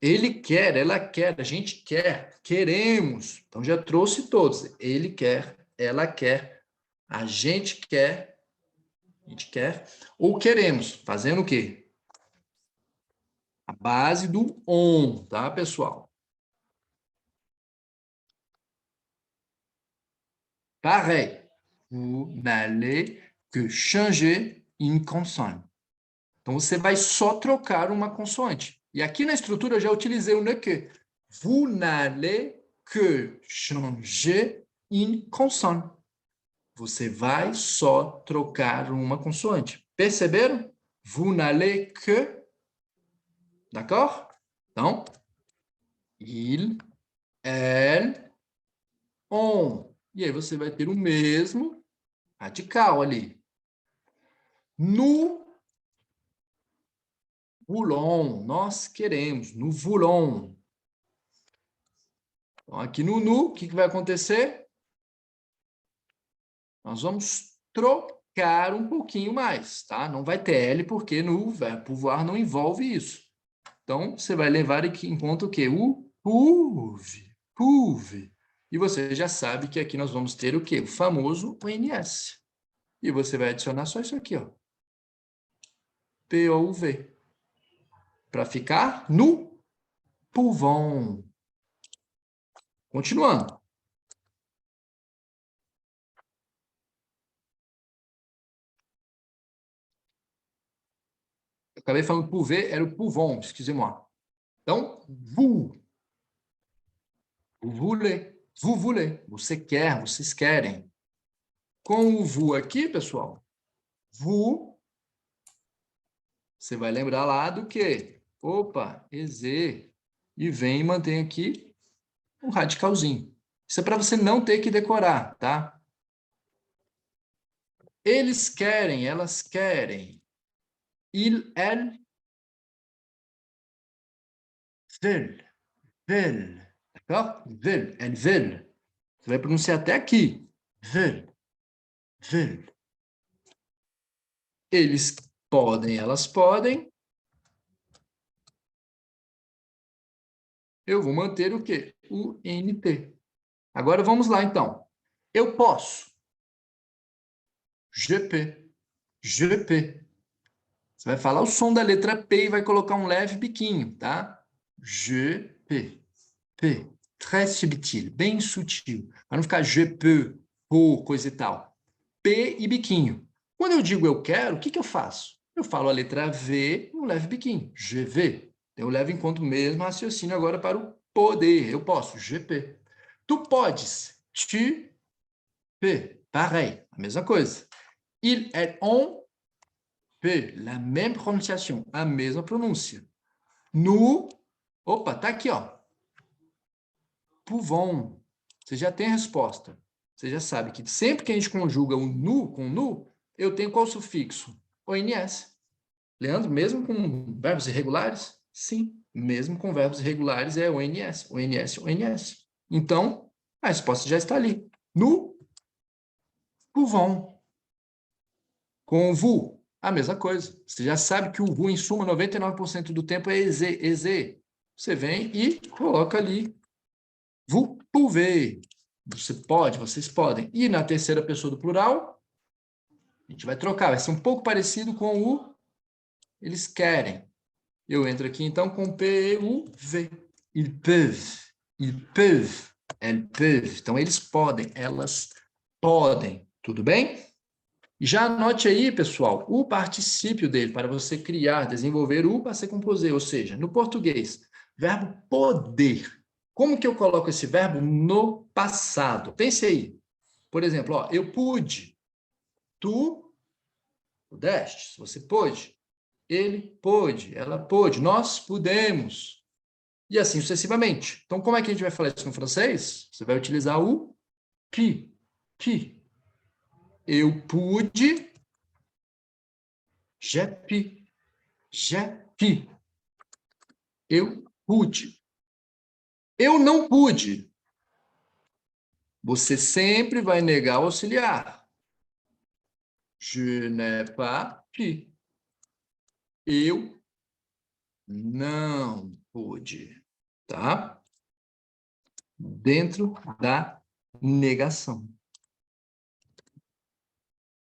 Ele quer, ela quer, a gente quer, queremos. Então, já trouxe todos. Ele quer, ela quer, a gente quer, ou queremos. Fazendo o quê? A base do on, tá, pessoal? Pareil. Vous n'allez que changer une consonne. Então, você vai só trocar uma consoante. E aqui na estrutura eu já utilizei o ne que. Vous n'allez que changer une consonne. Você vai só trocar uma consoante. Perceberam? Vous n'allez que. D'accord? Então, il, elle, on. E aí você vai ter o mesmo radical ali. Nous voulons, nós queremos. Nous voulons. Então, aqui no nu, o que vai acontecer? Nós vamos trocar um pouquinho mais, tá? Não vai ter L, porque no verbo pouvoir não envolve isso. Então, você vai levar aqui em conta o quê? O pouve. E você já sabe que aqui nós vamos ter o quê? O famoso ONS. E você vai adicionar só isso aqui, ó. POV. Para ficar no pouvons. Continuando. Eu acabei falando pouver, era o pouvons, excusez-moi. Então, vous voulez, vous voulez. Você quer, vocês querem. Com o vous aqui, pessoal, vous, você vai lembrar lá do quê? Opa, EZ. E vem e mantém aqui um radicalzinho. Isso é para você não ter que decorar, tá? Eles querem, elas querem. Il, elle, veulent. D'accord? Veulent, elles veulent. Você vai pronunciar até aqui. Veulent. Eles podem, elas podem. Eu vou manter o quê? O NT. Agora vamos lá, então. Eu posso. Je peux. Je peux. Você vai falar o som da letra P e vai colocar um leve biquinho, tá? Je peux. P. Très subtil, bem sutil. Para não ficar je peux, ou coisa e tal. P e biquinho. Quando eu digo eu quero, o que eu faço? Eu falo a letra V e um leve biquinho. Je vais. Eu levo em conta o mesmo raciocínio agora para o poder. Eu posso. Je peux. Tu podes. Tu peux. Pareil. A mesma coisa. Il, elle, on peut. La même prononciation. A mesma pronúncia. Nous. Opa, tá aqui, ó. Pouvons. Você já tem a resposta. Você já sabe que sempre que a gente conjuga o nu com nu, eu tenho qual sufixo? ONS. Leandro, mesmo com verbos irregulares? Sim, mesmo com verbos irregulares é ONS. ONS, ONS. Então, a resposta já está ali. Nous pouvons. Com o vous, a mesma coisa. Você já sabe que o vous, em suma, 99% do tempo é EZ. Você vem e coloca ali. Vous pouvez. Você pode, vocês podem. E na terceira pessoa do plural, a gente vai trocar. Vai ser um pouco parecido com o eles querem. Eu entro aqui, então, com PUV. Ils peuvent. Ils peuvent. Elles peuvent. Então, eles podem, elas podem. Tudo bem? E já anote aí, pessoal, o particípio dele para você criar, desenvolver o passé composé, ou seja, no português, verbo poder. Como que eu coloco esse verbo no passado? Pense aí. Por exemplo, ó, eu pude. Tu pudeste. Você pôde. Ele pôde. Ela pôde. Nós pudemos. E assim sucessivamente. Então, como é que a gente vai falar isso no francês? Você vai utilizar o qui. Qui. Eu pude. J'ai pu. J'ai pu. Eu pude. Eu não pude. Você sempre vai negar o auxiliar. Je n'ai pas pu. Eu não pude. Tá? Dentro da negação.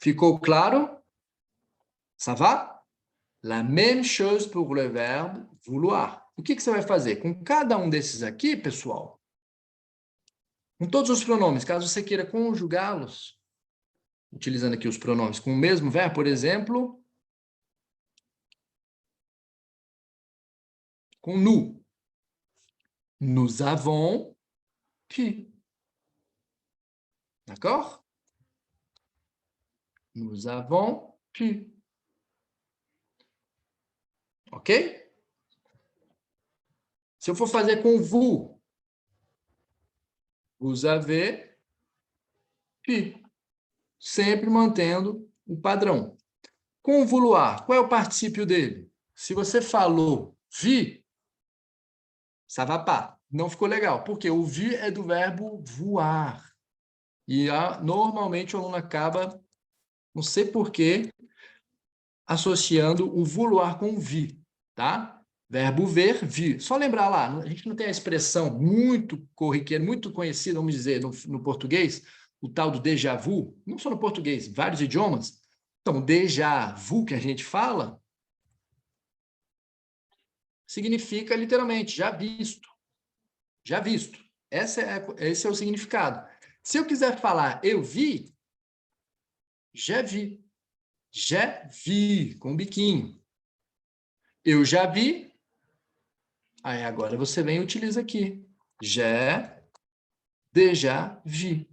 Ficou claro? Ça va? La même chose pour le verbe vouloir. O que você vai fazer? Com cada um desses aqui, pessoal, com todos os pronomes, caso você queira conjugá-los, utilizando aqui os pronomes com o mesmo verbo, por exemplo, com nous. Nous avons pu. D'accord? Nous avons pu. Ok? Se eu for fazer com vous, vous avez pu. Sempre mantendo o padrão. Com o vouloir, qual é o particípio dele? Se você falou vi, ça va pas. Não ficou legal. Porque o vi é do verbo voar. E normalmente o aluno acaba, não sei porquê, associando o vouloir com vi, tá? Verbo ver, vir. Só lembrar lá, a gente não tem a expressão muito corriqueira, muito conhecida, vamos dizer, no português, o tal do déjà vu, não só no português, vários idiomas. Então, déjà vu que a gente fala significa literalmente já visto. Já visto. Esse é o significado. Se eu quiser falar eu vi, já vi. Já vi, com um biquinho. Eu já vi. Aí agora você vem e utiliza aqui. Já, déjà vi.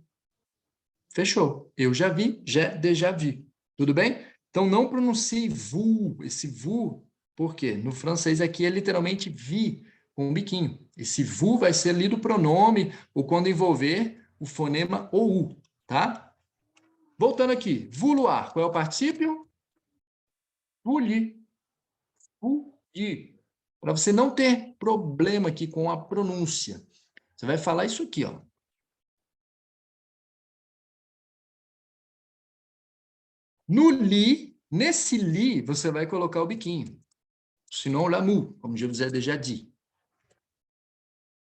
Fechou. Eu já vi, já, déjà vi. Tudo bem? Então não pronuncie vous, esse vous, por quê? No francês aqui é literalmente vi, com um biquinho. Esse vous vai ser lido pronome ou quando envolver o fonema ou, tá? Voltando aqui, vouloir, qual é o particípio? Voulir. Voulir. Para você não ter problema aqui com a pronúncia. Você vai falar isso aqui, ó. No li, nesse li, você vai colocar o biquinho. Sinon, l'amour, como je vous ai déjà dit.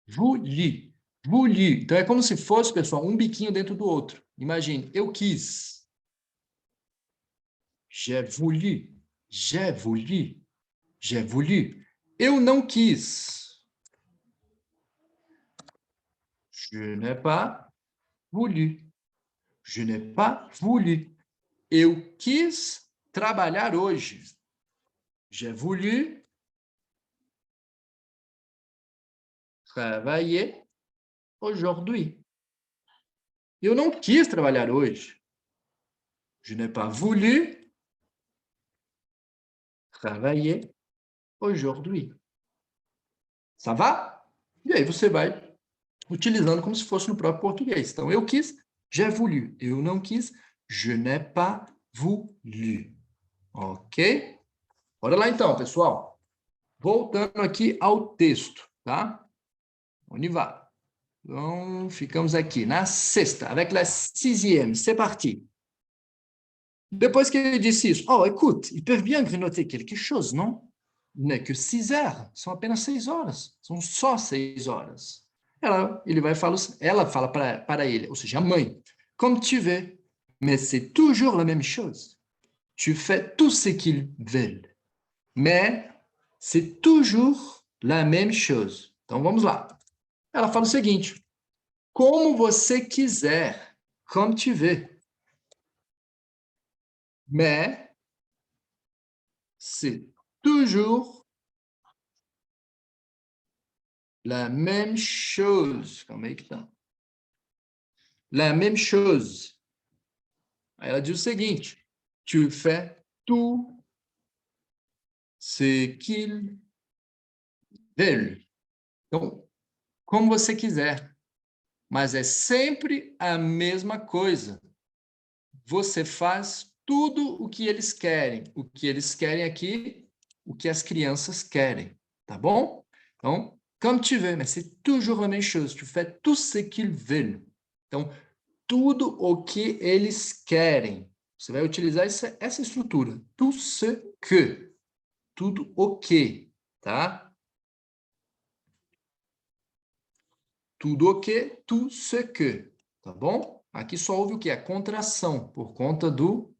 Vouli. Vouli. Então, é como se fosse, pessoal, um biquinho dentro do outro. Imagine, eu quis. J'ai voulu. J'ai voulu. J'ai voulu. Eu não quis. Je n'ai pas voulu. Je n'ai pas voulu. Eu quis trabalhar hoje. J'ai voulu travailler aujourd'hui. Eu não quis trabalhar hoje. Je n'ai pas voulu travailler aujourd'hui. Ça va? E aí você vai utilizando como se fosse no próprio português. Então, eu quis, j'ai voulu. Eu não quis, je n'ai pas voulu. Ok? Bora lá então, pessoal. Voltando aqui ao texto, tá? On y va. Então, ficamos aqui na sexta, avec la sixième. C'est parti. Depois que ele disse isso, oh, écoute, ils peuvent bien grignoter quelque chose, non? Il n'est que 6 heures, são apenas 6 horas, são só 6 horas. Ela fala para ele, ou seja, a mãe, comme tu veux, mais c'est toujours la même chose. Tu fais tout ce qu'ils veulent, mais c'est toujours la même chose. Então, vamos lá. Ela fala o seguinte, como você quiser, comme tu veux. Mais c'est toujours la même chose. Calma aí que tá. La même chose. Aí ela diz o seguinte: tu fais tout ce qu'ils veulent. Então, como você quiser, mas é sempre a mesma coisa. Você faz tudo o que eles querem. O que eles querem aqui, o que as crianças querem, tá bom? Então, comme tu veux, mais c'est toujours la même chose. Tu fais tout ce qu'ils veulent. Então, tudo o que eles querem. Você vai utilizar essa estrutura. Tout ce que. Tudo o que, tá? Tudo o que, tout ce que. Tá bom? Aqui só houve o que? A contração, por conta do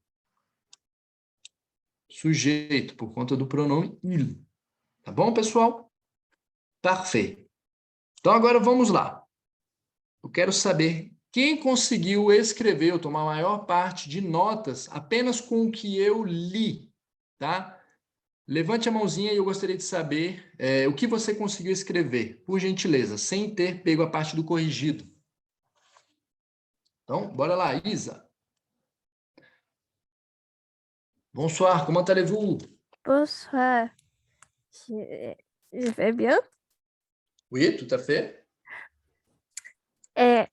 sujeito, por conta do pronome il. Tá bom, pessoal? Parfait. Então, agora vamos lá. Eu quero saber quem conseguiu escrever ou tomar a maior parte de notas apenas com o que eu li, tá? Levante a mãozinha e eu gostaria de saber o que você conseguiu escrever, por gentileza, sem ter pego a parte do corrigido. Então, bora lá, Isa. Bonsoir, comment allez-vous? Bonsoir. Je vais bien? Oui, tout à fait. É,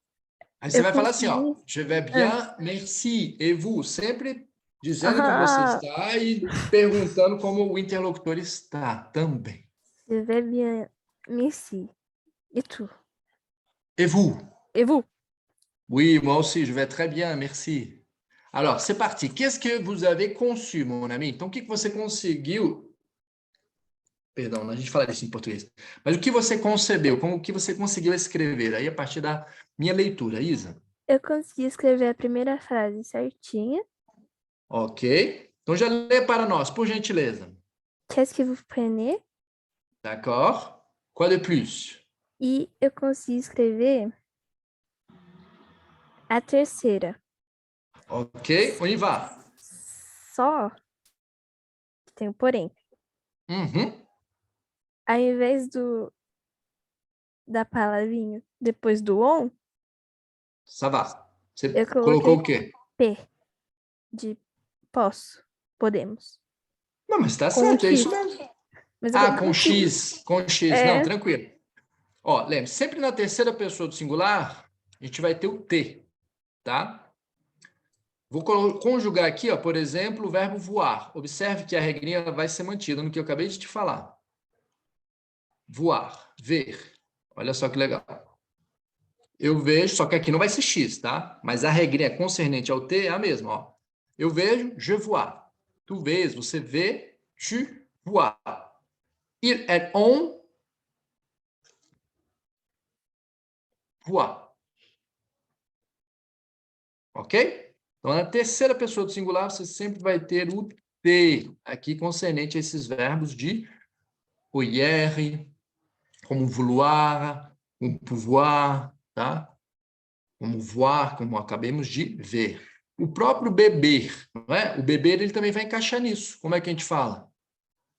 Aí você eu vai falar assim, ó, consegui. je vais bien, merci, et vous? Sempre dizendo como você Ah, está e perguntando como o interlocutor está também. je vais bien. Merci. Et tout? Et vous? Et vous? Oui, moi aussi, je vais très bien, merci. Alors, c'est parti. Qu'est-ce que vous avez conçu, mon ami? Então, o que você conseguiu... Perdão, a gente fala isso em português. Mas o que você concebeu? Como o que você conseguiu escrever? Aí, a partir da minha leitura, Isa. Eu consegui escrever a primeira frase certinha. Ok. Então, já lê para nós, por gentileza. Qu'est-ce que vous prenez? D'accord? Quoi de plus? E eu consegui escrever a terceira. Ok, on y va. Só que tem um porém. Uhum. Ao invés da palavrinha depois do on, Ça va. Você eu colocou coloquei o quê? P de posso, podemos. Não, mas está Com um certo, é isso X. mesmo. Mas eu Ah, coloquei com um X. X, com X. Não, É, tranquilo. Ó, lembre, sempre na terceira pessoa do singular, a gente vai ter o T, tá? Vou conjugar aqui, ó, por exemplo, o verbo voar. Observe que a regrinha vai ser mantida no que eu acabei de te falar. Voar, ver. Olha só que legal. Eu vejo, só que aqui não vai ser X, tá? Mas a regrinha concernente ao T é a mesma, ó. Eu vejo, je vois. Tu vês, você vê, tu vois. Il est on voit. Ok? Então, na terceira pessoa do singular, você sempre vai ter o T, aqui concernente a esses verbos de ouïr, como vouloir, como pouvoir, tá? Como voir, como acabamos de ver. O próprio beber, não é? O beber, ele também vai encaixar nisso. Como é que a gente fala?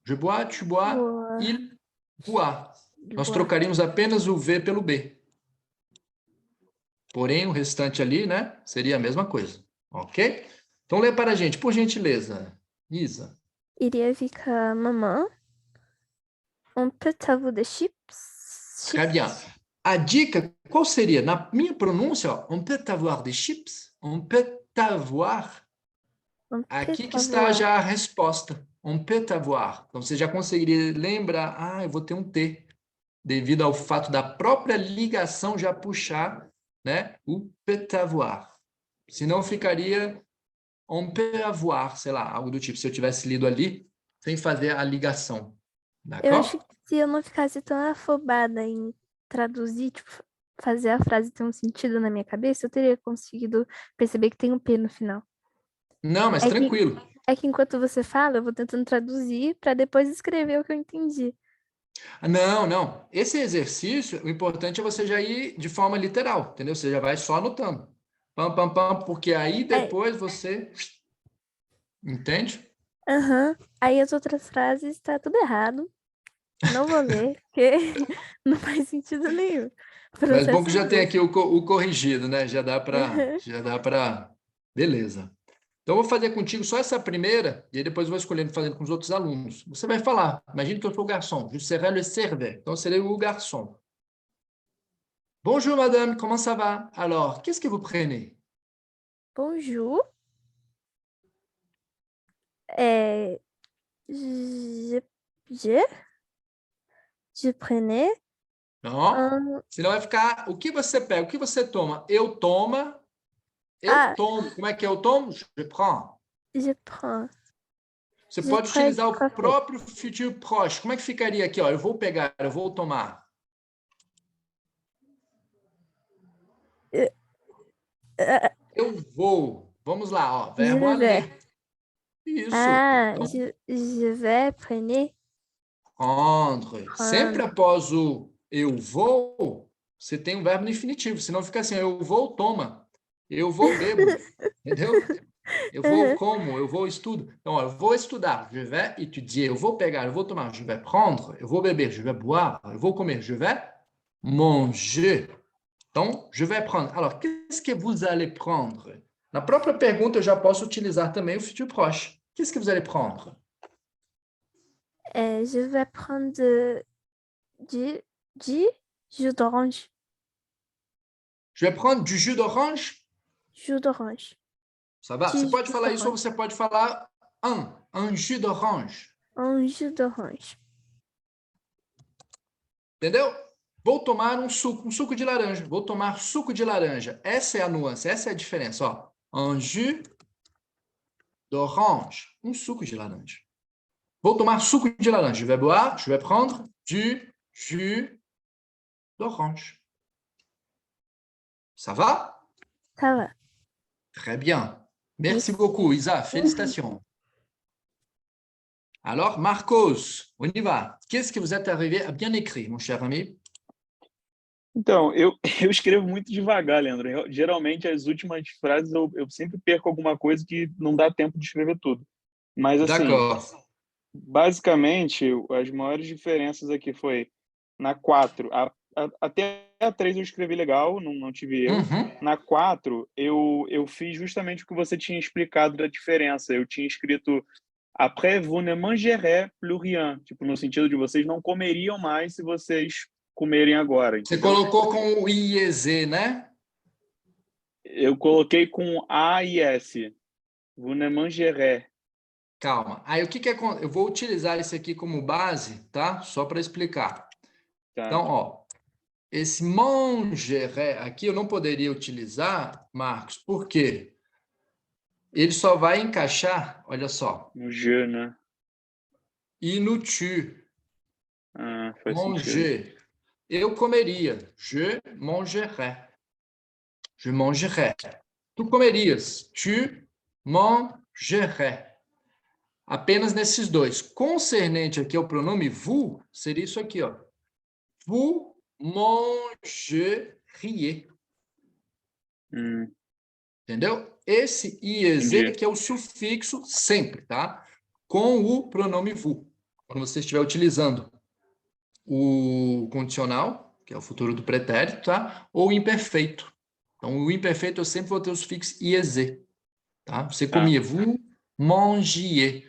Je bois, tu bois, boa. il boit. Nós Boa. trocaríamos apenas o V pelo B. Porém, o restante ali, né, seria a mesma coisa. Ok? Então, lê para a gente, por gentileza. Isa. Iria ficar mamã. Un peut avoir des chips? Très bien. A dica, qual seria? Na minha pronúncia, ó, on peut avoir des chips, on peut avoir. On Aqui peut que está avoir. já a resposta. On peut avoir. Então, você já conseguiria lembrar, eu vou ter um T, devido ao fato da própria ligação já puxar, né, o peut avoir. Senão ficaria on peut avoir, sei lá, algo do tipo, se eu tivesse lido ali, sem fazer a ligação. Eu acho D'accord? que se eu não ficasse tão afobada em traduzir, tipo, fazer a frase ter um sentido na minha cabeça, eu teria conseguido perceber que tem um P no final. Não, mas É que, tranquilo. é que enquanto você fala, eu vou tentando traduzir para depois escrever o que eu entendi. Não, não. Esse exercício, o importante é você já ir de forma literal, entendeu? Você já vai só anotando. Pam, pam, pam, porque aí Aí, depois você... Entende? aham. Aí as outras frases tá tudo errado. Não vou ler, porque não faz sentido nenhum. Mas bom que Processo já tem inverso. aqui o corrigido, né? Já dá para... Beleza. Então, eu vou fazer contigo só essa primeira, e aí depois eu vou escolhendo fazendo com os outros alunos. Você vai falar, imagine que eu sou o garçom, je serai le serveur, então eu serei o garçom. Bonjour madame, comment ça va? Alors, qu'est-ce que vous prenez? Bonjour. É, je, je, je prenais Não, un... senão vai ficar, o que você pega, o que você toma? Eu Ah, tomo. Como é que eu tomo? Je prends. je prends. Você Je pode prends du utilizar o café. próprio futuro proche. Como é que ficaria aqui? Ó, eu vou pegar, eu vou tomar. Euh, euh, Eu vou. Vamos lá, ó, verbo je vais. aller. Isso. Ah, Então, je vais prendre, prendre. Sempre prendre. após o eu vou, você tem um verbo no infinitivo. Senão fica assim, eu vou, toma. Eu vou, bebo. Entendeu? Eu vou Uhum. como? Eu vou estudo. Então, ó, eu vou estudar. Je vais étudier. Eu vou pegar, eu vou tomar. Je vais prendre. Eu vou beber. Je vais boire. Eu vou comer. Je vais manger. Então, je vais prendre. Alors, qu'est-ce que vous allez prendre? Na própria pergunta, eu já posso utilizar também o futur proche. Qu'est-ce que vous allez prendre? Je vais prendre du, du jus d'orange. Je vais prendre du jus d'orange. Jus d'orange. Ça va? Du Você pode jus falar isso ou d'orange. você pode falar un jus d'orange. Un jus d'orange. Entendeu? Vou tomar um suco de laranja. Vou tomar suco de laranja. Essa é a nuance, essa é a diferença. Ó. Un jus d'orange. Um suco de laranja. Vou tomar suco de laranja. Je vais boire, je vais prendre du jus d'orange. Ça va? Ça va. Très bien. Merci Merci. beaucoup, Isa. Félicitations. Alors, Marcos, on y va. Qu'est-ce que vous êtes arrivé à bien écrire, mon cher ami? Então, eu escrevo muito devagar, Leandro. Geralmente, as últimas frases eu sempre perco alguma coisa que não dá tempo de escrever tudo. Mas, assim, D'accord. basicamente, as maiores diferenças aqui foi na 4, até a 3 eu escrevi legal, não tive erro. Uhum. Na 4, eu fiz justamente o que você tinha explicado da diferença. Eu tinha escrito après vous ne mangerez plus rien, tipo, no sentido de vocês não comeriam mais se vocês comerem agora, Você entendeu? colocou com o IEZ, né? Eu coloquei com A e S. Vous ne mangerez. Calma. Aí o que que acontece? Eu vou utilizar esse aqui como base, tá? Só para explicar. Tá. Então, ó, esse mangeré aqui eu não poderia utilizar, Marcos, por quê? Ele só vai encaixar, olha só, No je, né? e no tu, Ah, faz sentido. manger. Eu comeria, je mangerais. Je mangerais. Tu comerias, tu mangerais. Apenas nesses dois. Concernente aqui ao pronome vous, seria isso aqui, ó. Vous mangeriez. Entendeu? Esse IEZ Entendi. que é o sufixo sempre, tá? Com o pronome vous. Quando você estiver utilizando o condicional, que é o futuro do pretérito, tá? Ou o imperfeito. Então, o imperfeito eu sempre vou ter o sufixo IEZ, tá? Você comia, vous mangiez.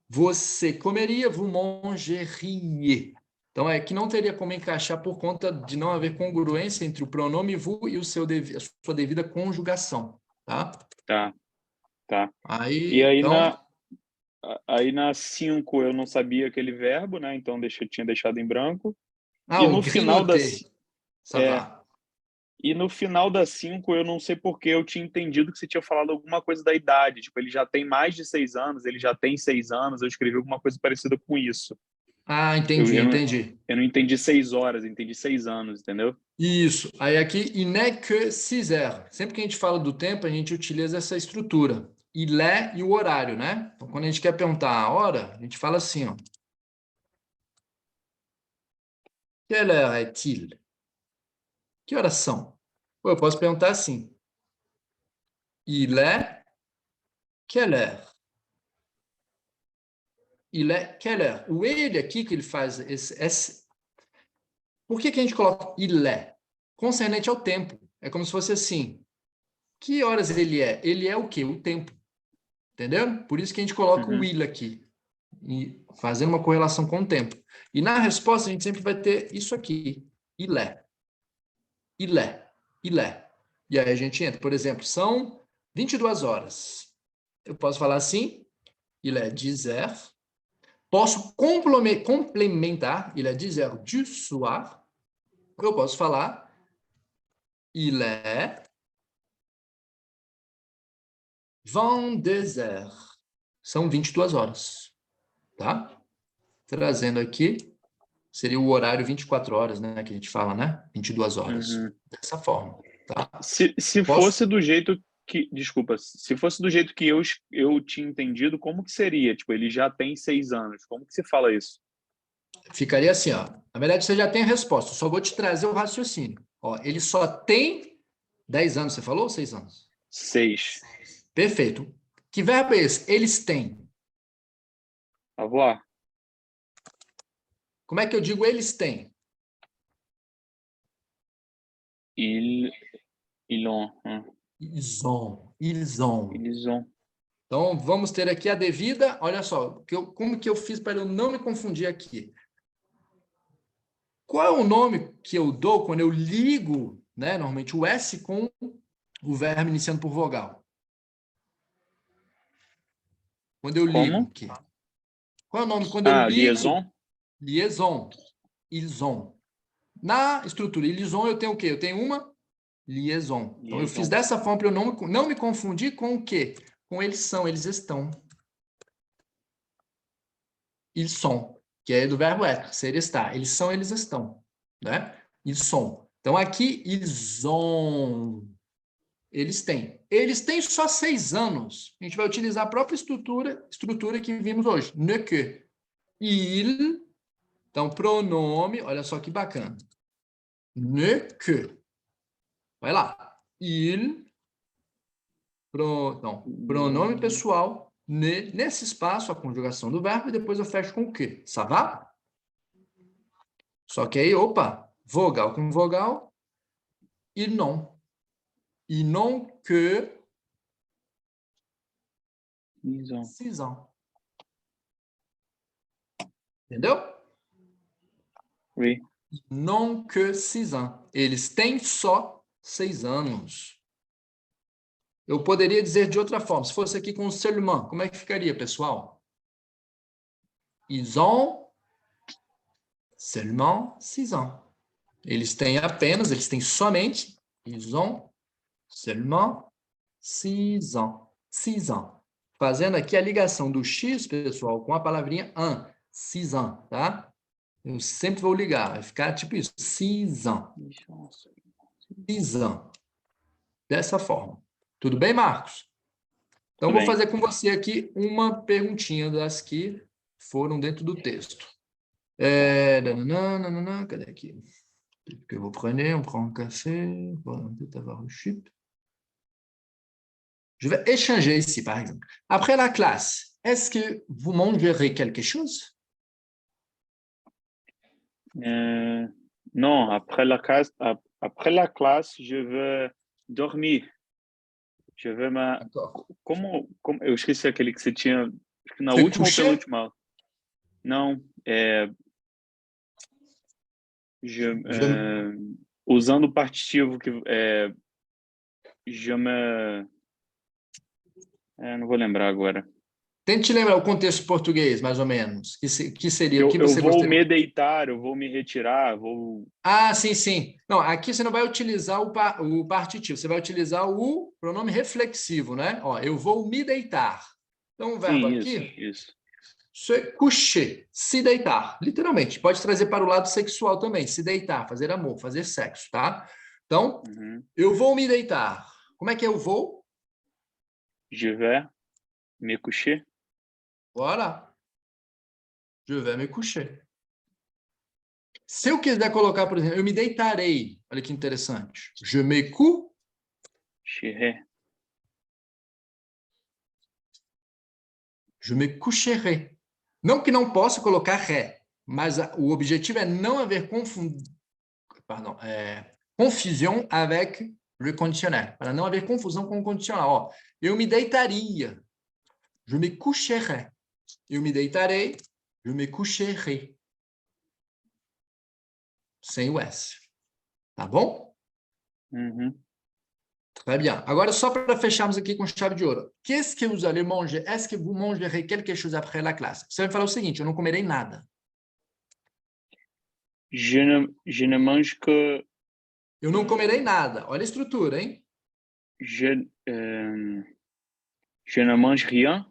Você comeria, vous mangeriez. Então, é que não teria como encaixar por conta de não haver congruência entre o pronome vous e a sua devida conjugação, tá? Tá. Aí, E então... aí na 5 eu não sabia aquele verbo, né? Então tinha deixado em branco. Ah, E o no final grignoter. Ça va. E no final da 5 eu não sei por que eu tinha entendido que você tinha falado alguma coisa da idade. Tipo, ele já tem mais de 6 anos, ele já tem 6 anos. Eu escrevi alguma coisa parecida com isso. Ah, Eu, entendi, eu, não, entendi. eu não entendi 6 horas, eu entendi 6 anos, entendeu? Isso. Aí aqui, il n'est que 6 heures. Sempre que a gente fala do tempo, a gente utiliza essa estrutura. Il est e o horário, né? Então, quando a gente quer perguntar a hora, a gente fala assim, ó. Quelle heure est-il? Que horas são? Ou eu posso perguntar assim. Il est quelle heure? Il est quelle heure? O ele aqui que ele faz por que a gente coloca il est? Concernente ao tempo. É como se fosse assim. Que horas ele é? Ele é o quê? O tempo. Entendeu? Por isso que a gente coloca o will aqui. E fazendo uma correlação com o tempo. E na resposta a gente sempre vai ter isso aqui. Il est. Il est. Il est. E aí a gente entra. Por exemplo, são 22 horas. Eu posso falar assim. Il est 10 heures. Posso complementar. Il est 10 heures du soir. Eu posso falar. Il est 22 heures. São 22 horas. Tá? Trazendo aqui, seria o horário 24 horas, né? Que a gente fala, né? 22 horas. Dessa forma. Tá? Se fosse do jeito que... Desculpa. Se fosse do jeito que eu tinha entendido, como que seria? Tipo, ele já tem 6 anos. Como que se fala isso? Ficaria assim, ó. Na verdade, você já tem a resposta. Só vou te trazer o raciocínio. Ó, ele só tem 10 anos, você falou? Ou 6 anos? 6. Perfeito. Que verbo é esse? Eles têm. Avoir. Como é que eu digo eles têm? Ils ont. Ils ont. Ils ont. Ils ont. Então, vamos ter aqui a devida. Olha só, como que eu fiz para eu não me confundir aqui? Qual é o nome que eu dou quando eu ligo, né, normalmente, o S com o verbo iniciando por vogal? Quando eu ligo aqui. Qual é o nome quando eu ligo? Liaison. Liaison. Ils ont. Na estrutura ils ont eu tenho o quê? Eu tenho uma liaison. Então, eu fiz dessa forma para eu não me confundir com o quê? Com eles são, eles estão. Ils sont, que é do verbo être, ser estar. Eles são, eles estão. Né? Ils sont. Então, aqui, ils ont. Eles têm. Eles têm só 6 anos. A gente vai utilizar a própria estrutura que vimos hoje. Ne que. Il. Então, pronome. Olha só que bacana. Ne que. Vai lá. Il. Então, pronome pessoal. Ne. Nesse espaço, a conjugação do verbo. E depois eu fecho com o que? Ça va? Só que aí, opa. Vogal com vogal. E não. E não que 6 ans. Entendeu? Oui. Não que 6 ans. Eles têm só 6 anos. Eu poderia dizer de outra forma. Se fosse aqui com o seulement, como é que ficaria, pessoal? Ils ont seulement 6 ans. Eles têm apenas, eles têm somente, ils ont seulement 6 ans. 6 ans. Fazendo aqui a ligação do X, pessoal, com a palavrinha un. 6 ans, tá? Eu sempre vou ligar. Vai ficar tipo isso. 6 ans. 6 ans. Dessa forma. Tudo bem, Marcos? Então, vou fazer com você aqui uma perguntinha das que foram dentro do texto. Cadê aqui? Que vous prenez, on prend un café, on peut avoir un chip. Je vais échanger ici, par exemple. Après la classe, est-ce que vous mangerez quelque chose? Non, après la classe, je vais dormir. Je vais Como eu esqueci aquele que você tinha na última ou penúltima? Não, usando o partitivo que não vou lembrar agora. Tente lembrar o contexto português, mais ou menos. Que seria? Eu você vou gostaria? me deitar, eu vou me retirar, vou... Ah, sim, sim. Não, aqui você não vai utilizar o partitivo, você vai utilizar o pronome reflexivo, né? Ó, eu vou me deitar. Então, o verbo sim, aqui... Isso. Se coucher, se deitar. Literalmente. Pode trazer para o lado sexual também. Se deitar, fazer amor, fazer sexo, tá? Então, eu vou me deitar. Como é que eu vou? Je vais me coucher. Voilà. Je vais me coucher. Se eu quiser colocar, por exemplo, eu me deitarei. Olha que interessante. Je me coucherai. Coucherai. Je me coucherai. Não que não possa colocar ré, mas o objetivo é não haver confusão avec le conditionnel. Para não haver confusão com o condicional. Ó, eu me deitaria. Je me coucherai. Eu me deitarei. Je me coucherai. Sem o S. Tá bom? Uhum. Très bien. Agora, só para fecharmos aqui com chave de ouro. Qu'est-ce que vous allez manger? Est-ce que vous mangerez quelque chose après la classe? Você vai falar o seguinte, eu não comerei nada. Je ne mange que... Eu não comerei nada. Olha a estrutura, hein? Je ne mange rien.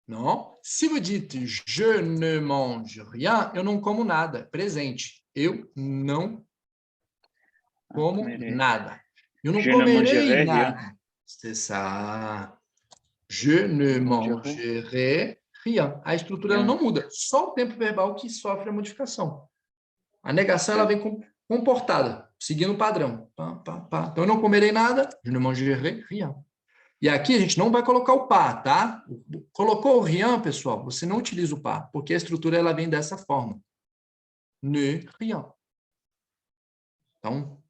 Não. Se vous dites je ne mange rien, eu não como nada. Presente. Eu não como comerei. nada. Eu não Je ne comerei mangerai nada. C'est ça. Je ne mangerai rien. A estrutura ela não muda. Só o tempo verbal que sofre a modificação. A negação ela vem comportada, seguindo o padrão. Pá, pá, pá. Então, eu não comerei nada. Je ne mangerai rien. E aqui a gente não vai colocar o pas, tá? Colocou o rien, pessoal, você não utiliza o pas, porque a estrutura ela vem dessa forma. Ne rien. Então,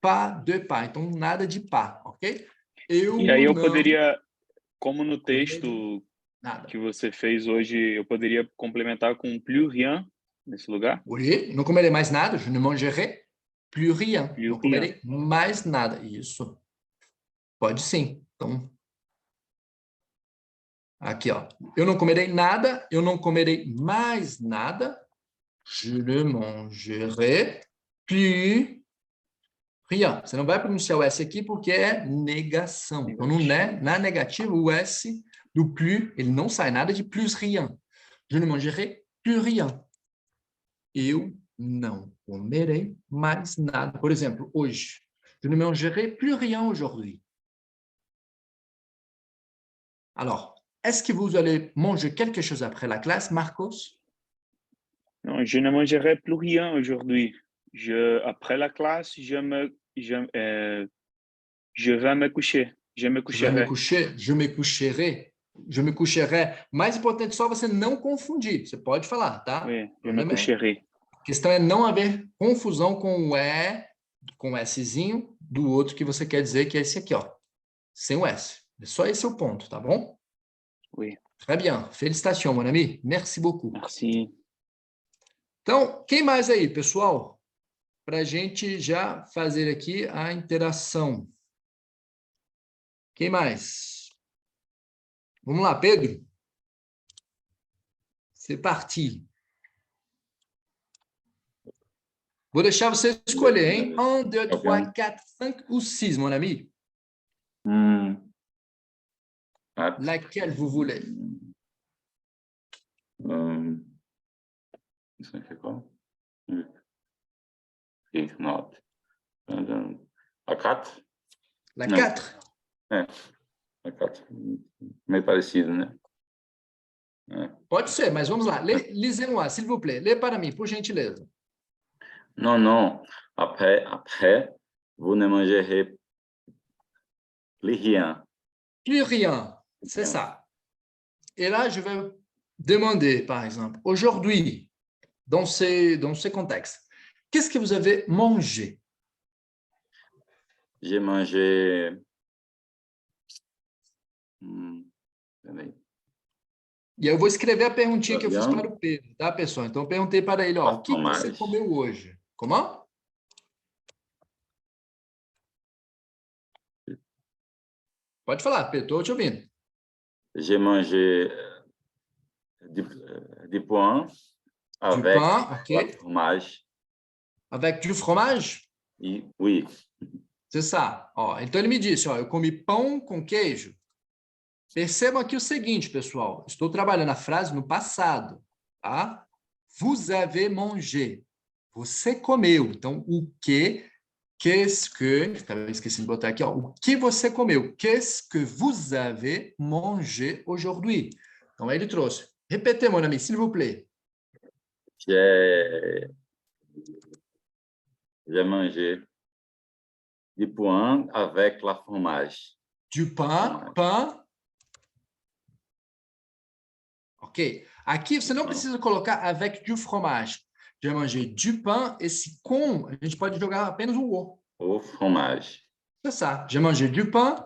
pas de pas. Então, nada de pas, ok? E aí eu não poderia, como no texto nada. que você fez hoje, eu poderia complementar com plus rien nesse lugar? Oui, não comerei mais nada. Je ne mangerai plus rien. Plus Não comerei mais nada. Isso. Pode sim. Então, aqui, ó. Eu não comerei nada. Eu não comerei mais nada. Je ne mangerai plus rien. Você não vai pronunciar o S aqui porque é negação. Então, no né, na negativa, o S do plus, ele não sai nada de plus rien. Je ne mangerai plus rien. Eu não comerei mais nada. Por exemplo, hoje. Je ne mangerai plus rien aujourd'hui. Alors, est-ce que vous allez manger quelque chose après la classe, Marcos? Non, je ne mangerai plus rien aujourd'hui. Après la classe, je vais me coucher. Je me coucherai. Je me coucherai. Je me coucherai. Mais importante só você não confundir. Você pode falar, tá? Oui, je me coucherai. A questão é não haver confusão com o E, com o Szinho do outro que você quer dizer, que é esse aqui, ó. Sem o S. É só esse o ponto, tá bom? Oui. Très bien. Félicitations, mon ami. Merci beaucoup. Merci. Então, quem mais aí, pessoal? Para a gente já fazer aqui a interação. Quem mais? Vamos lá, Pedro. C'est parti. Vou deixar você escolher, hein? 1, 2, 3, 4, 5 ou 6, mon ami. Laquelle vous voulez? Isso aqui é qual? Not. A 4? La Não. 4? A 4. Meio parecido, né? Pode ser, mas vamos lá. Lisez-moi, s'il vous plaît. Lê para mim, por gentileza. Non. Après, vous ne mangerez plus rien. Plus rien, c'est ça. Et là, je vais demander, par exemple, aujourd'hui, dans ces contextes, qu'est-ce que vous avez mangé? J'ai mangé... Peraí. E eu vou escrever a perguntinha que eu fiz para o Pedro, tá, pessoal? Então, eu perguntei para ele, ó, o que você comeu hoje? Como? Pode falar, Pedro, estou te ouvindo. J'ai mangé du pain avec okay. fromage. Avec du fromage? Oui. C'est ça. Ó, então, ele me disse, ó, eu comi pão com queijo. Percebam aqui o seguinte, pessoal. Estou trabalhando a frase no passado, tá? Vous avez mangé. Você comeu. Então, o que... Qu'est-ce que... Esqueci de botar aqui, ó. O que você comeu? Qu'est-ce que vous avez mangé aujourd'hui? Então, aí ele trouxe. Répétez, mon ami, s'il vous plaît. J'ai mangé du pain avec la fromage. Du pain, pain. Ok. Aqui você não precisa colocar avec du fromage. J'ai mangé du pain. Esse com, a gente pode jogar apenas o o. Au fromage. C'est ça. J'ai mangé du pain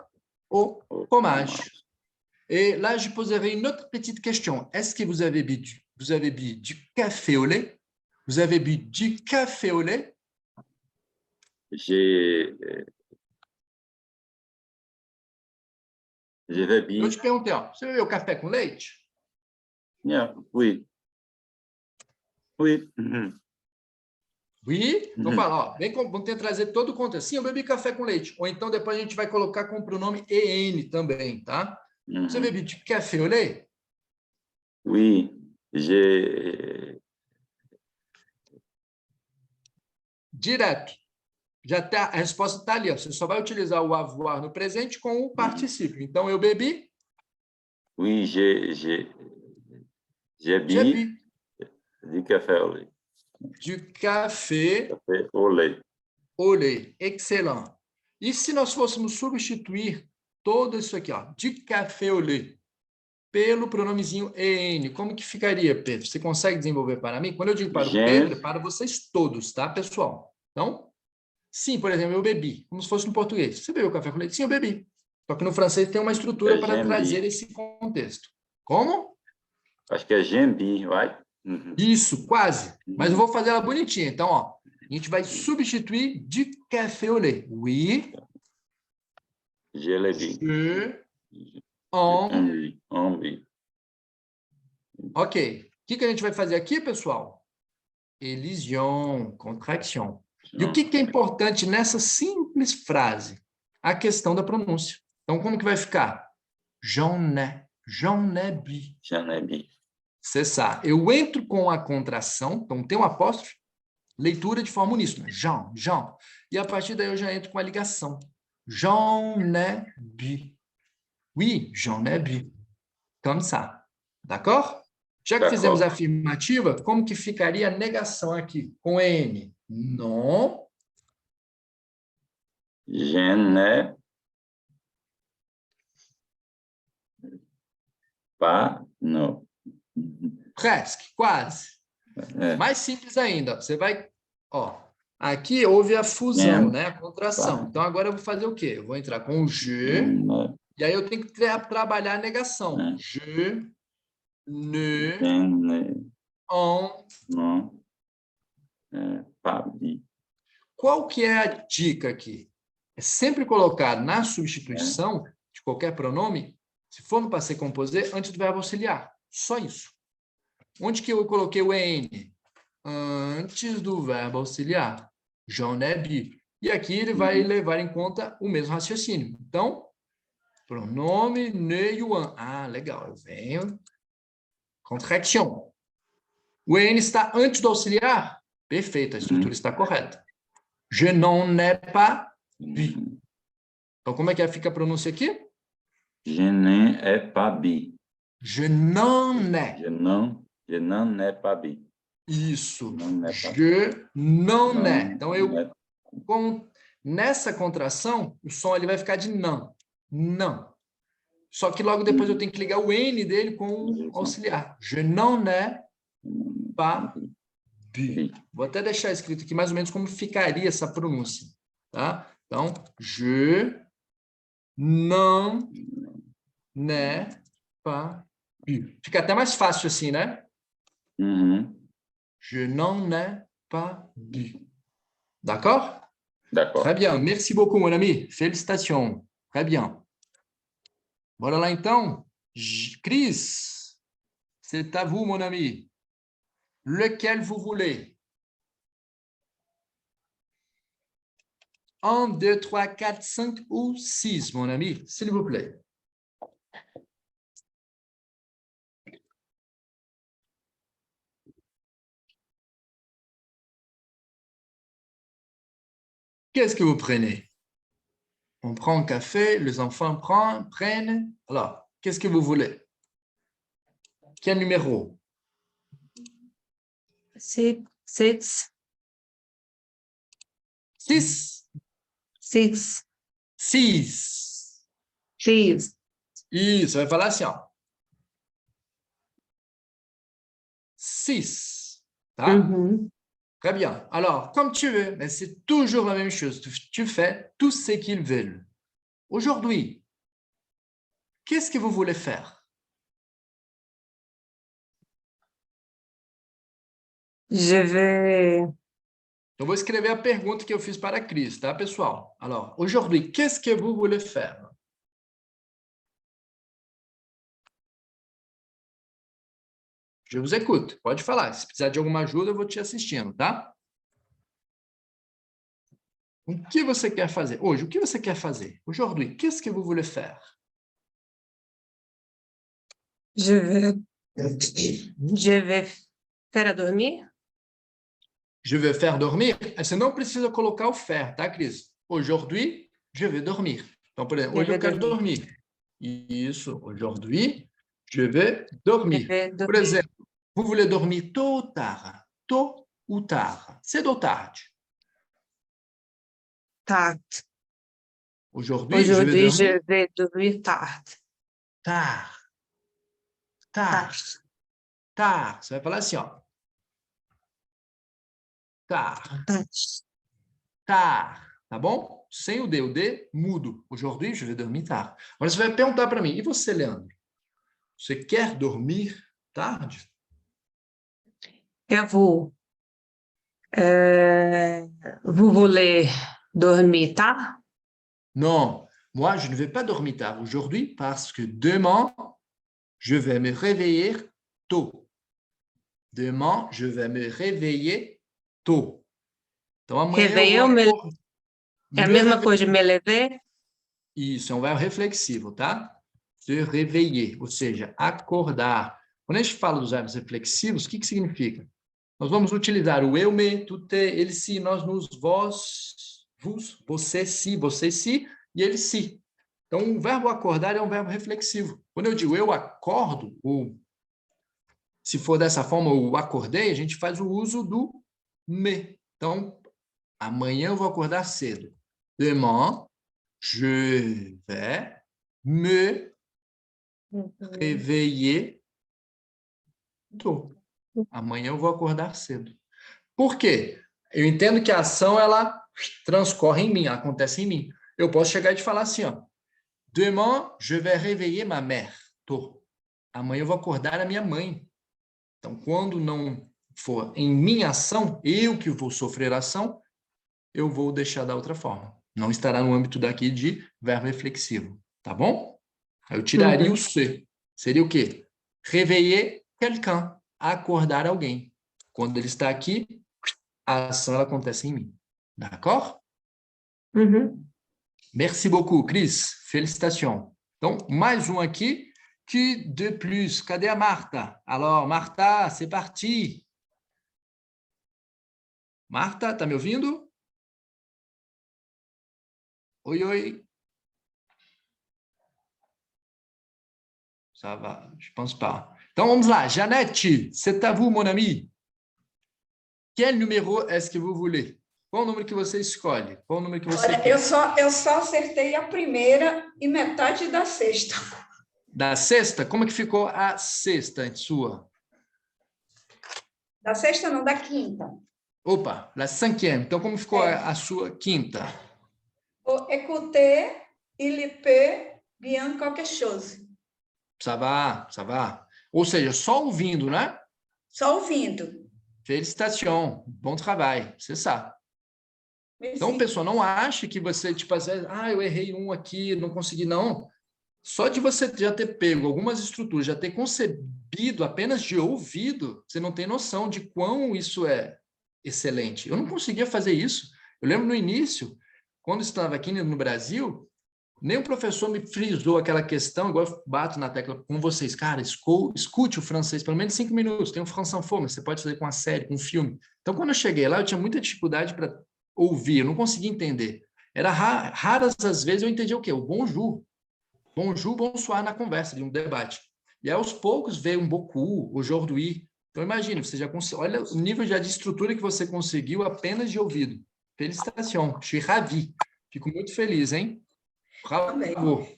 au Au fromage. Et là, je poserai une autre petite question. Est-ce que vous avez bu du café au lait? Vous avez bu du café au lait? Je vais bien. Eu te perguntei, ó, você bebeu café com leite? Yeah, oui. Oui. Mhm. Oui? Então Uhum. fala, ó, vamos tentar trazer todo o contexto. Sim, eu bebi café com leite. Ou então depois a gente vai colocar com o pronome EN também, tá? Você Mhm. bebeu de café au lait? Oui, j'ai Direto. Já tá, a resposta está ali. Ó. Você só vai utilizar o avoir no presente com o particípio. Então, eu bebi? oui, j'ai J'ai bu bu du café au lait. du café Café au lait. au lait. Excellent. E se nós fôssemos substituir todo isso aqui, ó, de café au lait, pelo pronomezinho EN, como que ficaria, Pedro? Você consegue desenvolver para mim? Quando eu digo para o Pedro, é para vocês todos, tá, pessoal? Então, sim, por exemplo, eu bebi, como se fosse no português. Você bebeu café com leite? Sim, eu bebi. Só que no francês tem uma estrutura para trazer esse contexto. Como? Acho que é gembi, right? Mhm. Isso, quase. Mas eu vou fazer ela bonitinha. Então, ó, a gente vai substituir de café au lait. Oui, Je l'ai bu. je, en. Oui. Ok. O que a gente vai fazer aqui, pessoal? Elision, contraction. E o que é importante nessa simples frase? A questão da pronúncia. Então, como que vai ficar? J'en ai bu. J'en ai bu. C'est ça. Eu entro com a contração, então tem um apóstrofe, leitura de forma uníssona. Jean. E a partir daí eu já entro com a ligação. J'en ai bu. Oui, j'en ai bu. Comme ça. D'accord? Já que fizemos a afirmativa, como que ficaria a negação aqui? Com N. Non. Je n'ai pas, non. Presque, quase. É. Mais simples ainda. Você vai... Ó, aqui houve a fusão, né? A contração. Então, agora eu vou fazer o quê? Eu vou entrar com o je, e aí eu tenho que trabalhar a negação. Je ne en pas bu. Qual que é a dica aqui? É sempre colocar na substituição de qualquer pronome, se for no passé composé, antes do verbo auxiliar. Só isso. Onde que eu coloquei o EN? Antes do verbo auxiliar. J'en ai bu. E aqui ele vai levar em conta o mesmo raciocínio. Então, pronome ne yuan. Ah, legal. Eu venho. Contraction. O EN está antes do auxiliar? Perfeito, a estrutura está correta. Je n'en ai pas bu. Então, como é que fica a pronúncia aqui? Je n'ai pas bu. Je n'en ai. Je n'en ai pas bu. Isso. Je n'en ai. Então, nessa contração, o som ele vai ficar de não. Não. Só que logo depois eu tenho que ligar o N dele com o auxiliar. Je n'en ai pas bu. Vou até deixar escrito aqui mais ou menos como ficaria essa pronúncia. Tá? Então, je n'en ai pas bu. Fica até mais fácil assim, né? Je n'en ai pas bu. D'accord? D'accord. Très bien. Merci beaucoup, mon ami. Félicitations. Très bien. Bora lá, então. Chris, c'est à vous, mon ami. Lequel vous voulez? 1, 2, 3, 4, 5 ou 6, mon ami, s'il vous plaît. Qu'est-ce que vous prenez? On prend un café, les enfants prennent. Alors, qu'est-ce que vous voulez? Quel numéro? 6. Six. Six. Six. Six. Isso, vai falar assim, ó. Six. Tá? Uhum. Très bien. Alors, comme tu veux, mais c'est toujours la même chose. Tu fais tout ce qu'ils veulent. Aujourd'hui, qu'est-ce que vous voulez faire? Je vais. Eu vou escrever a pergunta que eu fiz para a Cris, tá, pessoal? Alors, aujourd'hui, qu'est-ce que vous voulez faire? Je vous écoute. Pode falar. Se precisar de alguma ajuda, eu vou te assistindo, tá? O que você quer fazer? Hoje, o que você quer fazer? Aujourd'hui, qu'est-ce que vous voulez faire? Je vais faire dormir. Je vais faire dormir. Você não precisa colocar o faire, tá, Cris? Aujourd'hui, je vais dormir. Então, por exemplo, hoje eu quero dormir. Isso, aujourd'hui, je vais dormir. Por exemplo, vous voulez dormir tôt ou tard? Tôt ou tard? Cedo ou tarde? Tard. Aujourd'hui, Aujourd'hui, je je vais dormir tard. tard. Tard. Tard. Você vai falar assim, ó. Tard. Tard. Tá bom? Sem o D mudo. Aujourd'hui, je vais dormir tard. Agora você vai perguntar para mim, e você, Leandro? Você quer dormir tarde? Eu vou. Vous voulez dormir tard? Non, moi, je ne vais pas dormir tard aujourd'hui parce que demain, je vais me réveiller tôt. Demain, je vais me réveiller tôt. Então, amanhã Réveiller, eu vou é a mesma coisa de me lever? Isso, é um verbo reflexivo, tá? Se réveiller, ou seja, acordar. Quando a gente fala dos verbos reflexivos, o que significa? Nós vamos utilizar o eu, me, tu, te, ele, si, nós, nos, vós, vos, você, si, e ele, si. Então, o verbo acordar é um verbo reflexivo. Quando eu digo eu acordo, ou se for dessa forma, o acordei, a gente faz o uso do me. Então, amanhã eu vou acordar cedo. Demain, je vais me réveiller tôt. Amanhã eu vou acordar cedo. Por quê? Eu entendo que a ação, ela transcorre em mim, acontece em mim. Eu posso chegar e te falar assim, ó. Demain, je vais réveiller ma mère tôt. Amanhã eu vou acordar a minha mãe. Então, quando não for em minha ação, eu que vou sofrer a ação, eu vou deixar da outra forma. Não estará no âmbito daqui de verbo reflexivo, tá bom? Eu tiraria o se. Seria o quê? Réveiller quelqu'un, acordar alguém. Quando ele está aqui, a ação ela acontece em mim. D'accord? Merci beaucoup, Cris. Félicitations. Então, mais um aqui. Que de plus? Cadê a Marta? Alors, Marta, c'est parti. Marta, tá me ouvindo? Oi, oi. Ça va, je pense pas. Então, vamos lá. Janete, c'est à vous, mon ami. Quel numéro est-ce que vous voulez? Qual o número que você escolhe? Qual o número que você Olha, quer? eu só acertei a primeira e metade da sexta. Da sexta? Como é que ficou a sexta sua? Da sexta não, da quinta. Opa, la cinquième. Então, como ficou a sua quinta? Écouter, il peut bien quelque chose. Ça va, ça va. Ou seja, só ouvindo, né? Só ouvindo. Félicitations, bom trabalho, c'est ça. Então, pessoal, não ache que você, tipo, às vezes, eu errei um aqui, não consegui, não. Só de você já ter pego algumas estruturas, já ter concebido apenas de ouvido, você não tem noção de quão isso é excelente. Eu não conseguia fazer isso. Eu lembro no início, quando estava aqui no Brasil, nem o professor me frisou aquela questão, igual eu bato na tecla com vocês. Cara, escute o francês pelo menos 5 minutos. Tem um Français Info, mas você pode fazer com uma série, com um filme. Então, quando eu cheguei lá, eu tinha muita dificuldade para ouvir, eu não conseguia entender. Era raras as vezes eu entendia o quê? O bonjour. Bonjour, bonsoir na conversa, de um debate. E aos poucos veio um beaucoup, aujourd'hui. Então, imagine, você já olha o nível já de estrutura que você conseguiu apenas de ouvido. Félicitations. Je suis ravi. Fico muito feliz, hein? Também. Bravo.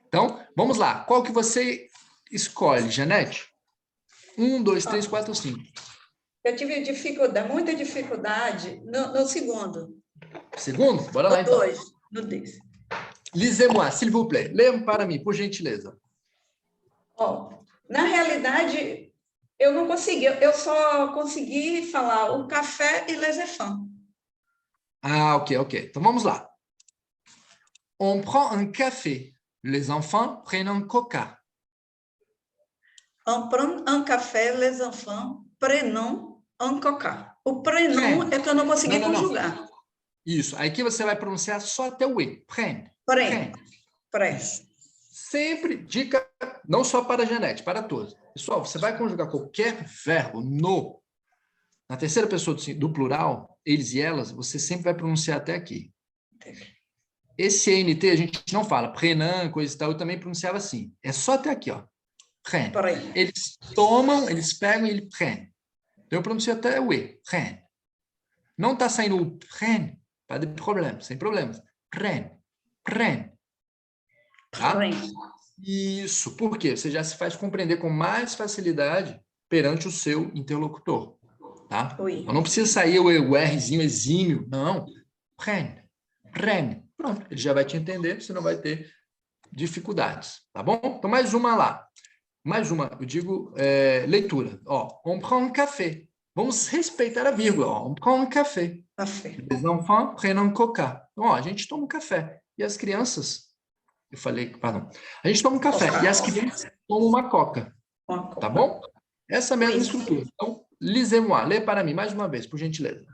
Então, vamos lá. Qual que você escolhe, Janete? 1, 2, 3, 4, 5. Eu tive dificuldade, muita dificuldade no segundo. Segundo? Bora lá, No então. 2, no 10. Lisez-moi, s'il vous plaît. Leia para mim, por gentileza. Ó, na realidade, eu não consegui, eu só consegui falar o café e les enfants. Ah, ok. Então, vamos lá. On prend un café. Les enfants prennent un coca. On prend un café, les enfants prenons un coca. O prenom é que eu não consegui Não. conjugar. Isso. Aí que você vai pronunciar só até o E. Prenne. Pré. Sempre, dica, não só para a Janete, para todos. Pessoal, você vai conjugar qualquer verbo no, na terceira pessoa do plural, eles e elas, você sempre vai pronunciar até aqui. Esse ENT a gente não fala, prenan, coisa e tal, eu também pronunciava assim. É só até aqui, ó. Prenne. Eles tomam, eles pegam e ele prenne. Então eu pronuncio até o E. Prenne. Não está saindo o prenne, pas de problème, sem problemas. Prenne. Tá? Isso. Por quê? Você já se faz compreender com mais facilidade perante o seu interlocutor. Tá? Então, não precisa sair o Rzinho exímio. Não. Prenne. Pronto. Ele já vai te entender, você não vai ter dificuldades. Tá bom? Então, mais uma lá. Mais uma, eu digo leitura. Ó, on prend un café. Vamos respeitar a vírgula. Ó. On prend un café. Les enfants prennent un coca. Então, ó, a gente toma um café. E as crianças... Eu falei, perdão. A gente toma um café. E as crianças tomam uma coca. Tá bom? Essa mesma estrutura. Então, lisez-moi. Lê para mim mais uma vez, por gentileza.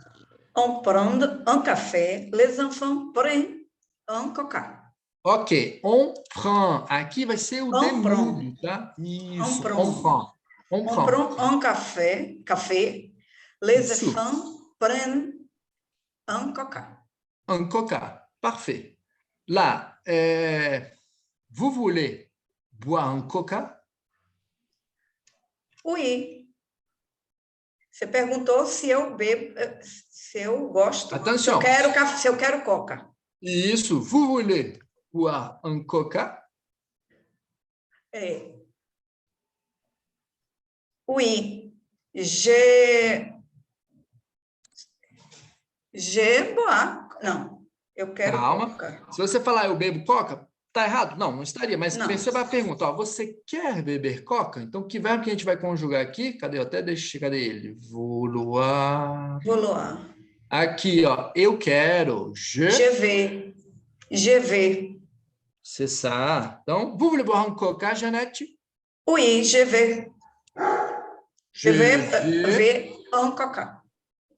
On prend un café, les enfants prennent un coca. Ok, on prend. Aqui vai ser o demúdio, tá? Isso, on prend. Un café, les enfants prennent un coca. Un coca, parfait. Là, vous voulez boire un coca? Oui. Você perguntou se eu bebo, se eu gosto, Atenção. Se eu quero coca. Isso, vous voulez boire un coca? Oui, je bois. Não, eu quero coca. Se você falar eu bebo coca, tá errado? Não estaria, mas perceba a pergunta. Ó, você quer beber coca? Então, que verbo que a gente vai conjugar aqui? Cadê? Cadê ele? Vouloir. Aqui, ó, eu quero. Je veux. C'est ça. Então, vous voulez boire un coca, Janete? Oui, je veux. Je veux un coca.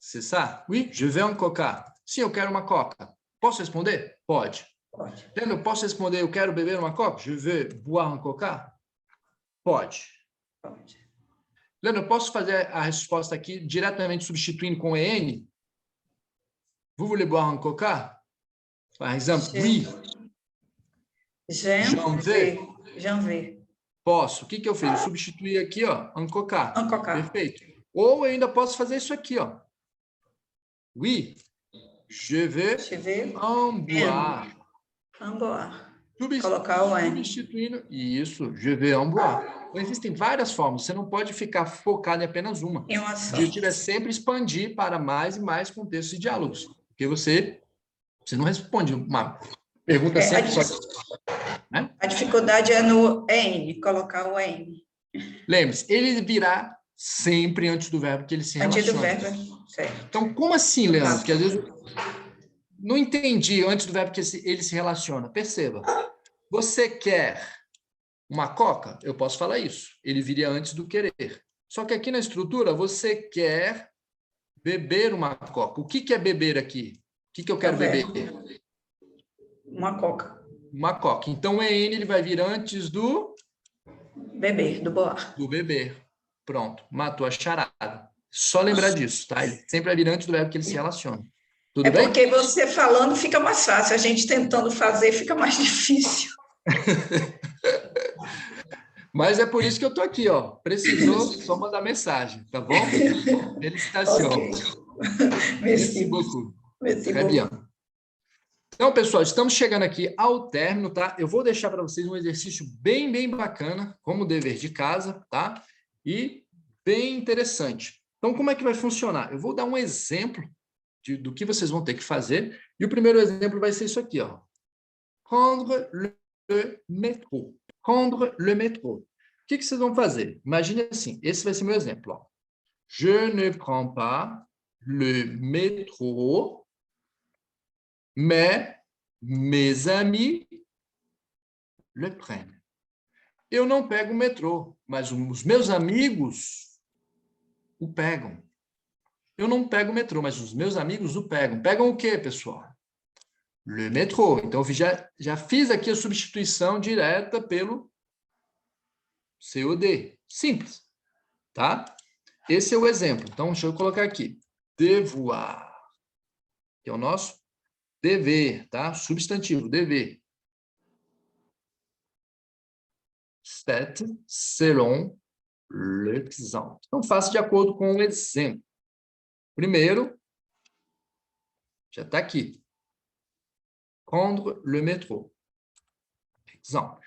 C'est ça? Oui, je veux un coca. Sim, eu quero uma coca. Posso responder? Pode. Leandro, eu posso responder, eu quero beber uma coca? Je veux boire un coca? Pode. Leandro, eu posso fazer a resposta aqui diretamente substituindo com EN? Vous voulez boire un coca? Par exemple, oui. J'en veux. Posso. O que eu fiz? Eu substituí aqui, ó, un coca. Un coca. Perfeito. Ou eu ainda posso fazer isso aqui, ó. Oui, je veux en boire. En boire. Colocar o N. Substituindo. Isso, je veux en boire. Então, existem várias formas. Você não pode ficar focado em apenas uma. O objetivo é sempre expandir para mais e mais contextos e diálogos. Porque você não responde uma pergunta sempre só. Né? A dificuldade é no N, colocar o N. Lembre-se, ele virá sempre antes do verbo que ele se relaciona. Antes do verbo, certo. Então, como assim, Leandro? Porque às vezes eu não entendi antes do verbo que ele se relaciona. Perceba. Você quer uma coca? Eu posso falar isso. Ele viria antes do querer. Só que aqui na estrutura, você quer beber uma coca. O que é beber aqui? O que eu quero beber? Uma coca. Uma coca. Então, o EN ele vai vir antes do... Beber, do boar. Do beber. Pronto. Matou a charada. Só lembrar disso, tá? Ele sempre vai vir antes do verbo que ele se relaciona. Tudo bem? Porque você falando fica mais fácil. A gente tentando fazer fica mais difícil. Mas é por isso que eu tô aqui, ó. Precisou, só mandar mensagem, tá bom? Felicitações. Okay. Merci beaucoup. Merci Très beaucoup. bien. Então, pessoal, estamos chegando aqui ao término, tá? Eu vou deixar para vocês um exercício bem, bem bacana, como dever de casa, tá? E bem interessante. Então, como é que vai funcionar? Eu vou dar um exemplo do que vocês vão ter que fazer. E o primeiro exemplo vai ser isso aqui, ó. Prendre le métro. Prendre le métro. O que vocês vão fazer? Imagine assim, esse vai ser meu exemplo, ó. Je ne prends pas le métro, mais mes amis le prennent. Eu não pego o metrô, mas os meus amigos o pegam. Eu não pego o metrô, mas os meus amigos o pegam. Pegam o quê, pessoal? Le métro. Então, eu já fiz aqui a substituição direta pelo COD. Simples. Tá? Esse é o exemplo. Então, deixa eu colocar aqui. Devoir. Que é o nosso dever, tá? Substantivo, dever. Faites selon l'exemple. Então, faça de acordo com o exemplo. Primeiro, já está aqui. Prendre le métro. Exemple.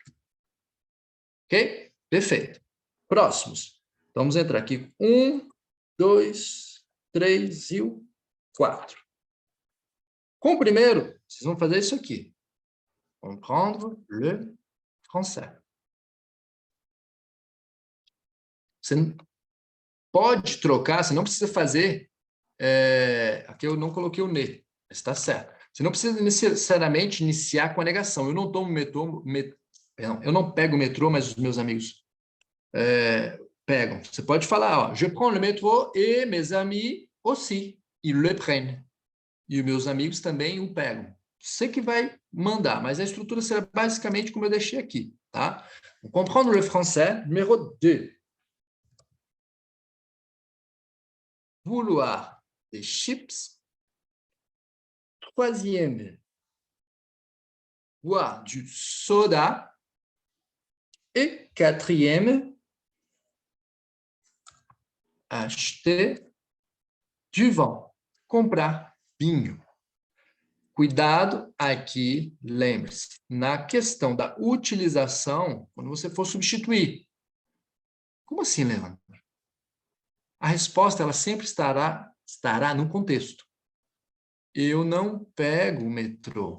Ok? Perfeito. Próximos. Vamos entrar aqui. 1, 2, 3 e o 4. Com o primeiro, vocês vão fazer isso aqui. Comprendre le français. Você pode trocar, você não precisa fazer. Aqui eu não coloquei o ne, mas está certo. Você não precisa necessariamente iniciar com a negação. Eu não tomo metrô, eu não pego o metrô, mas os meus amigos pegam. Você pode falar, ó, je prends le métro et mes amis aussi, ils le prennent. E os meus amigos também o pegam. Você que vai mandar, mas a estrutura será basicamente como eu deixei aqui, tá? Comprendre le français, numéro 2. Vouloir des chips. Troisième, boire du soda. Et quatrième, acheter du vin. Comprar vinho. Cuidado aqui, lembre-se, na questão da utilização, quando você for substituir. Como assim, Leandro? A resposta ela sempre estará no contexto. Eu não pego o metrô.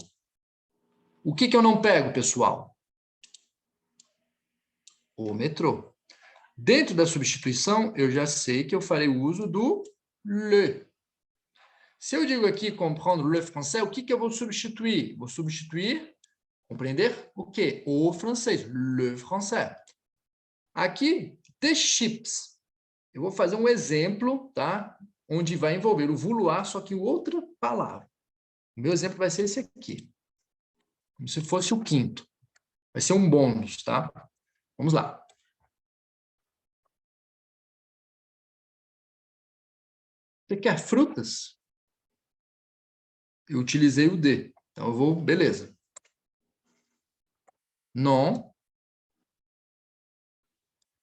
O que eu não pego, pessoal? O metrô. Dentro da substituição, eu já sei que eu farei o uso do le. Se eu digo aqui comprendre le français, o que eu vou substituir? Vou substituir, compreender o quê? O francês, le français. Aqui, des chips. Eu vou fazer um exemplo, tá? Onde vai envolver o vouloir, só que outra palavra. O meu exemplo vai ser esse aqui. Como se fosse o quinto. Vai ser um bônus, tá? Vamos lá. Você quer frutas? Eu utilizei o de. Então, eu vou... Beleza. Non.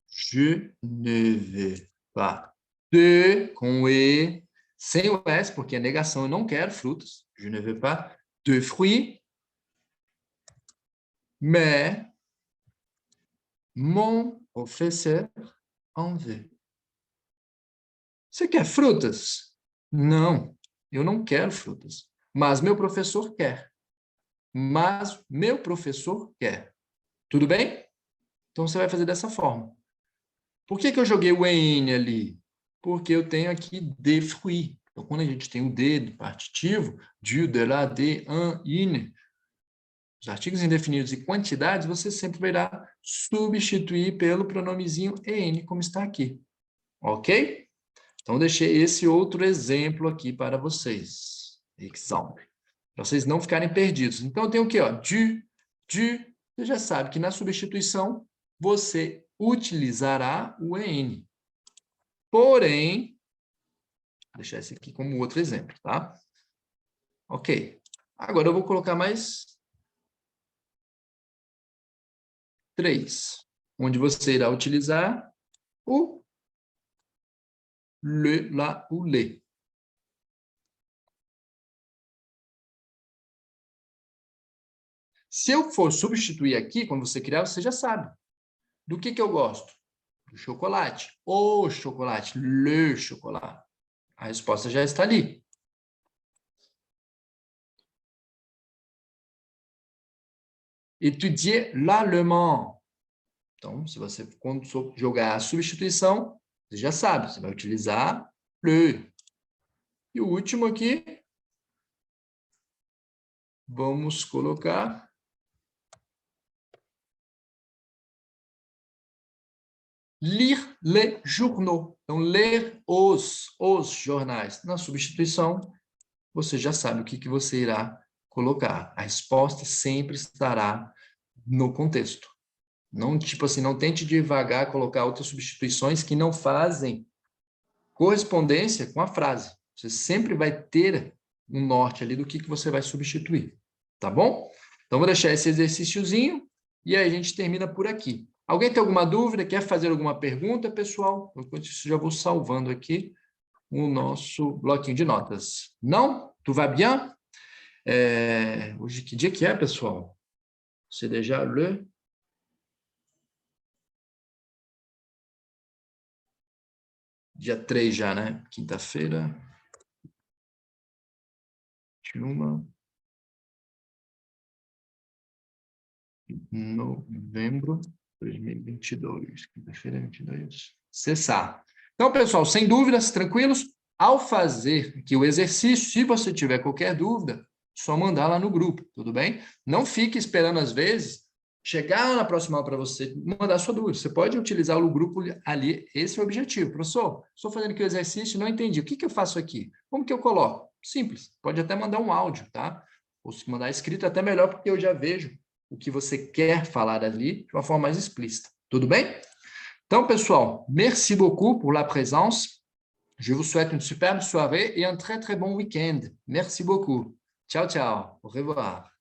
Je ne veux pas. De, com E, sem o S, porque é negação. Eu não quero frutas. Je ne veux pas de fruits. Mais mon professeur en veut. Você quer frutas? Não, eu não quero frutas. Mas meu professor quer. Mas meu professor quer. Tudo bem? Então, você vai fazer dessa forma. Por que eu joguei o EN ali? Porque eu tenho aqui de fruit. Então, quando a gente tem o de do partitivo, du, de, lá, de, un, in, os artigos indefinidos e quantidades, você sempre vai substituir pelo pronomezinho EN, como está aqui. Ok? Então, deixei esse outro exemplo aqui para vocês. Example. Para vocês não ficarem perdidos. Então, eu tenho o quê? Ó, du. Você já sabe que na substituição, você utilizará o EN. Porém, vou deixar esse aqui como outro exemplo, tá? Ok. Agora, eu vou colocar mais 3, onde você irá utilizar o le, la, o le. Se eu for substituir aqui, quando você criar, você já sabe. Do que eu gosto? Do chocolate. O chocolate. Le chocolat. A resposta já está ali. Étudier l'allemand. Então, se você, quando jogar a substituição, você já sabe, você vai utilizar le. E o último aqui, vamos colocar lire les journaux. Então, ler os jornais. Na substituição, você já sabe o que você irá colocar. A resposta sempre estará no contexto. Não, tipo assim, não tente devagar colocar outras substituições que não fazem correspondência com a frase. Você sempre vai ter um norte ali do que você vai substituir. Tá bom? Então, vou deixar esse exercíciozinho e aí a gente termina por aqui. Alguém tem alguma dúvida? Quer fazer alguma pergunta, pessoal? Enquanto isso, já vou salvando aqui o nosso bloquinho de notas. Não? Tout va bien? Hoje, que dia que é, pessoal? C'est déjà le... Dia 3 já, né? Quinta-feira. 21 de novembro de 2022. Quinta-feira, 22. Cessar. Então, pessoal, sem dúvidas, tranquilos? Ao fazer aqui o exercício, se você tiver qualquer dúvida, só mandar lá no grupo, tudo bem? Não fique esperando, às vezes, chegar na próxima aula para você mandar sua dúvida. Você pode utilizar o grupo ali, esse é o objetivo. Professor, estou fazendo aqui o exercício, não entendi. O que eu faço aqui? Como que eu coloco? Simples, pode até mandar um áudio, tá? Ou se mandar escrito, até melhor, porque eu já vejo o que você quer falar ali de uma forma mais explícita. Tudo bem? Então, pessoal, merci beaucoup pour la présence. Je vous souhaite une superbe soirée et un très, très bon week-end. Merci beaucoup. Ciao, ciao. Au revoir.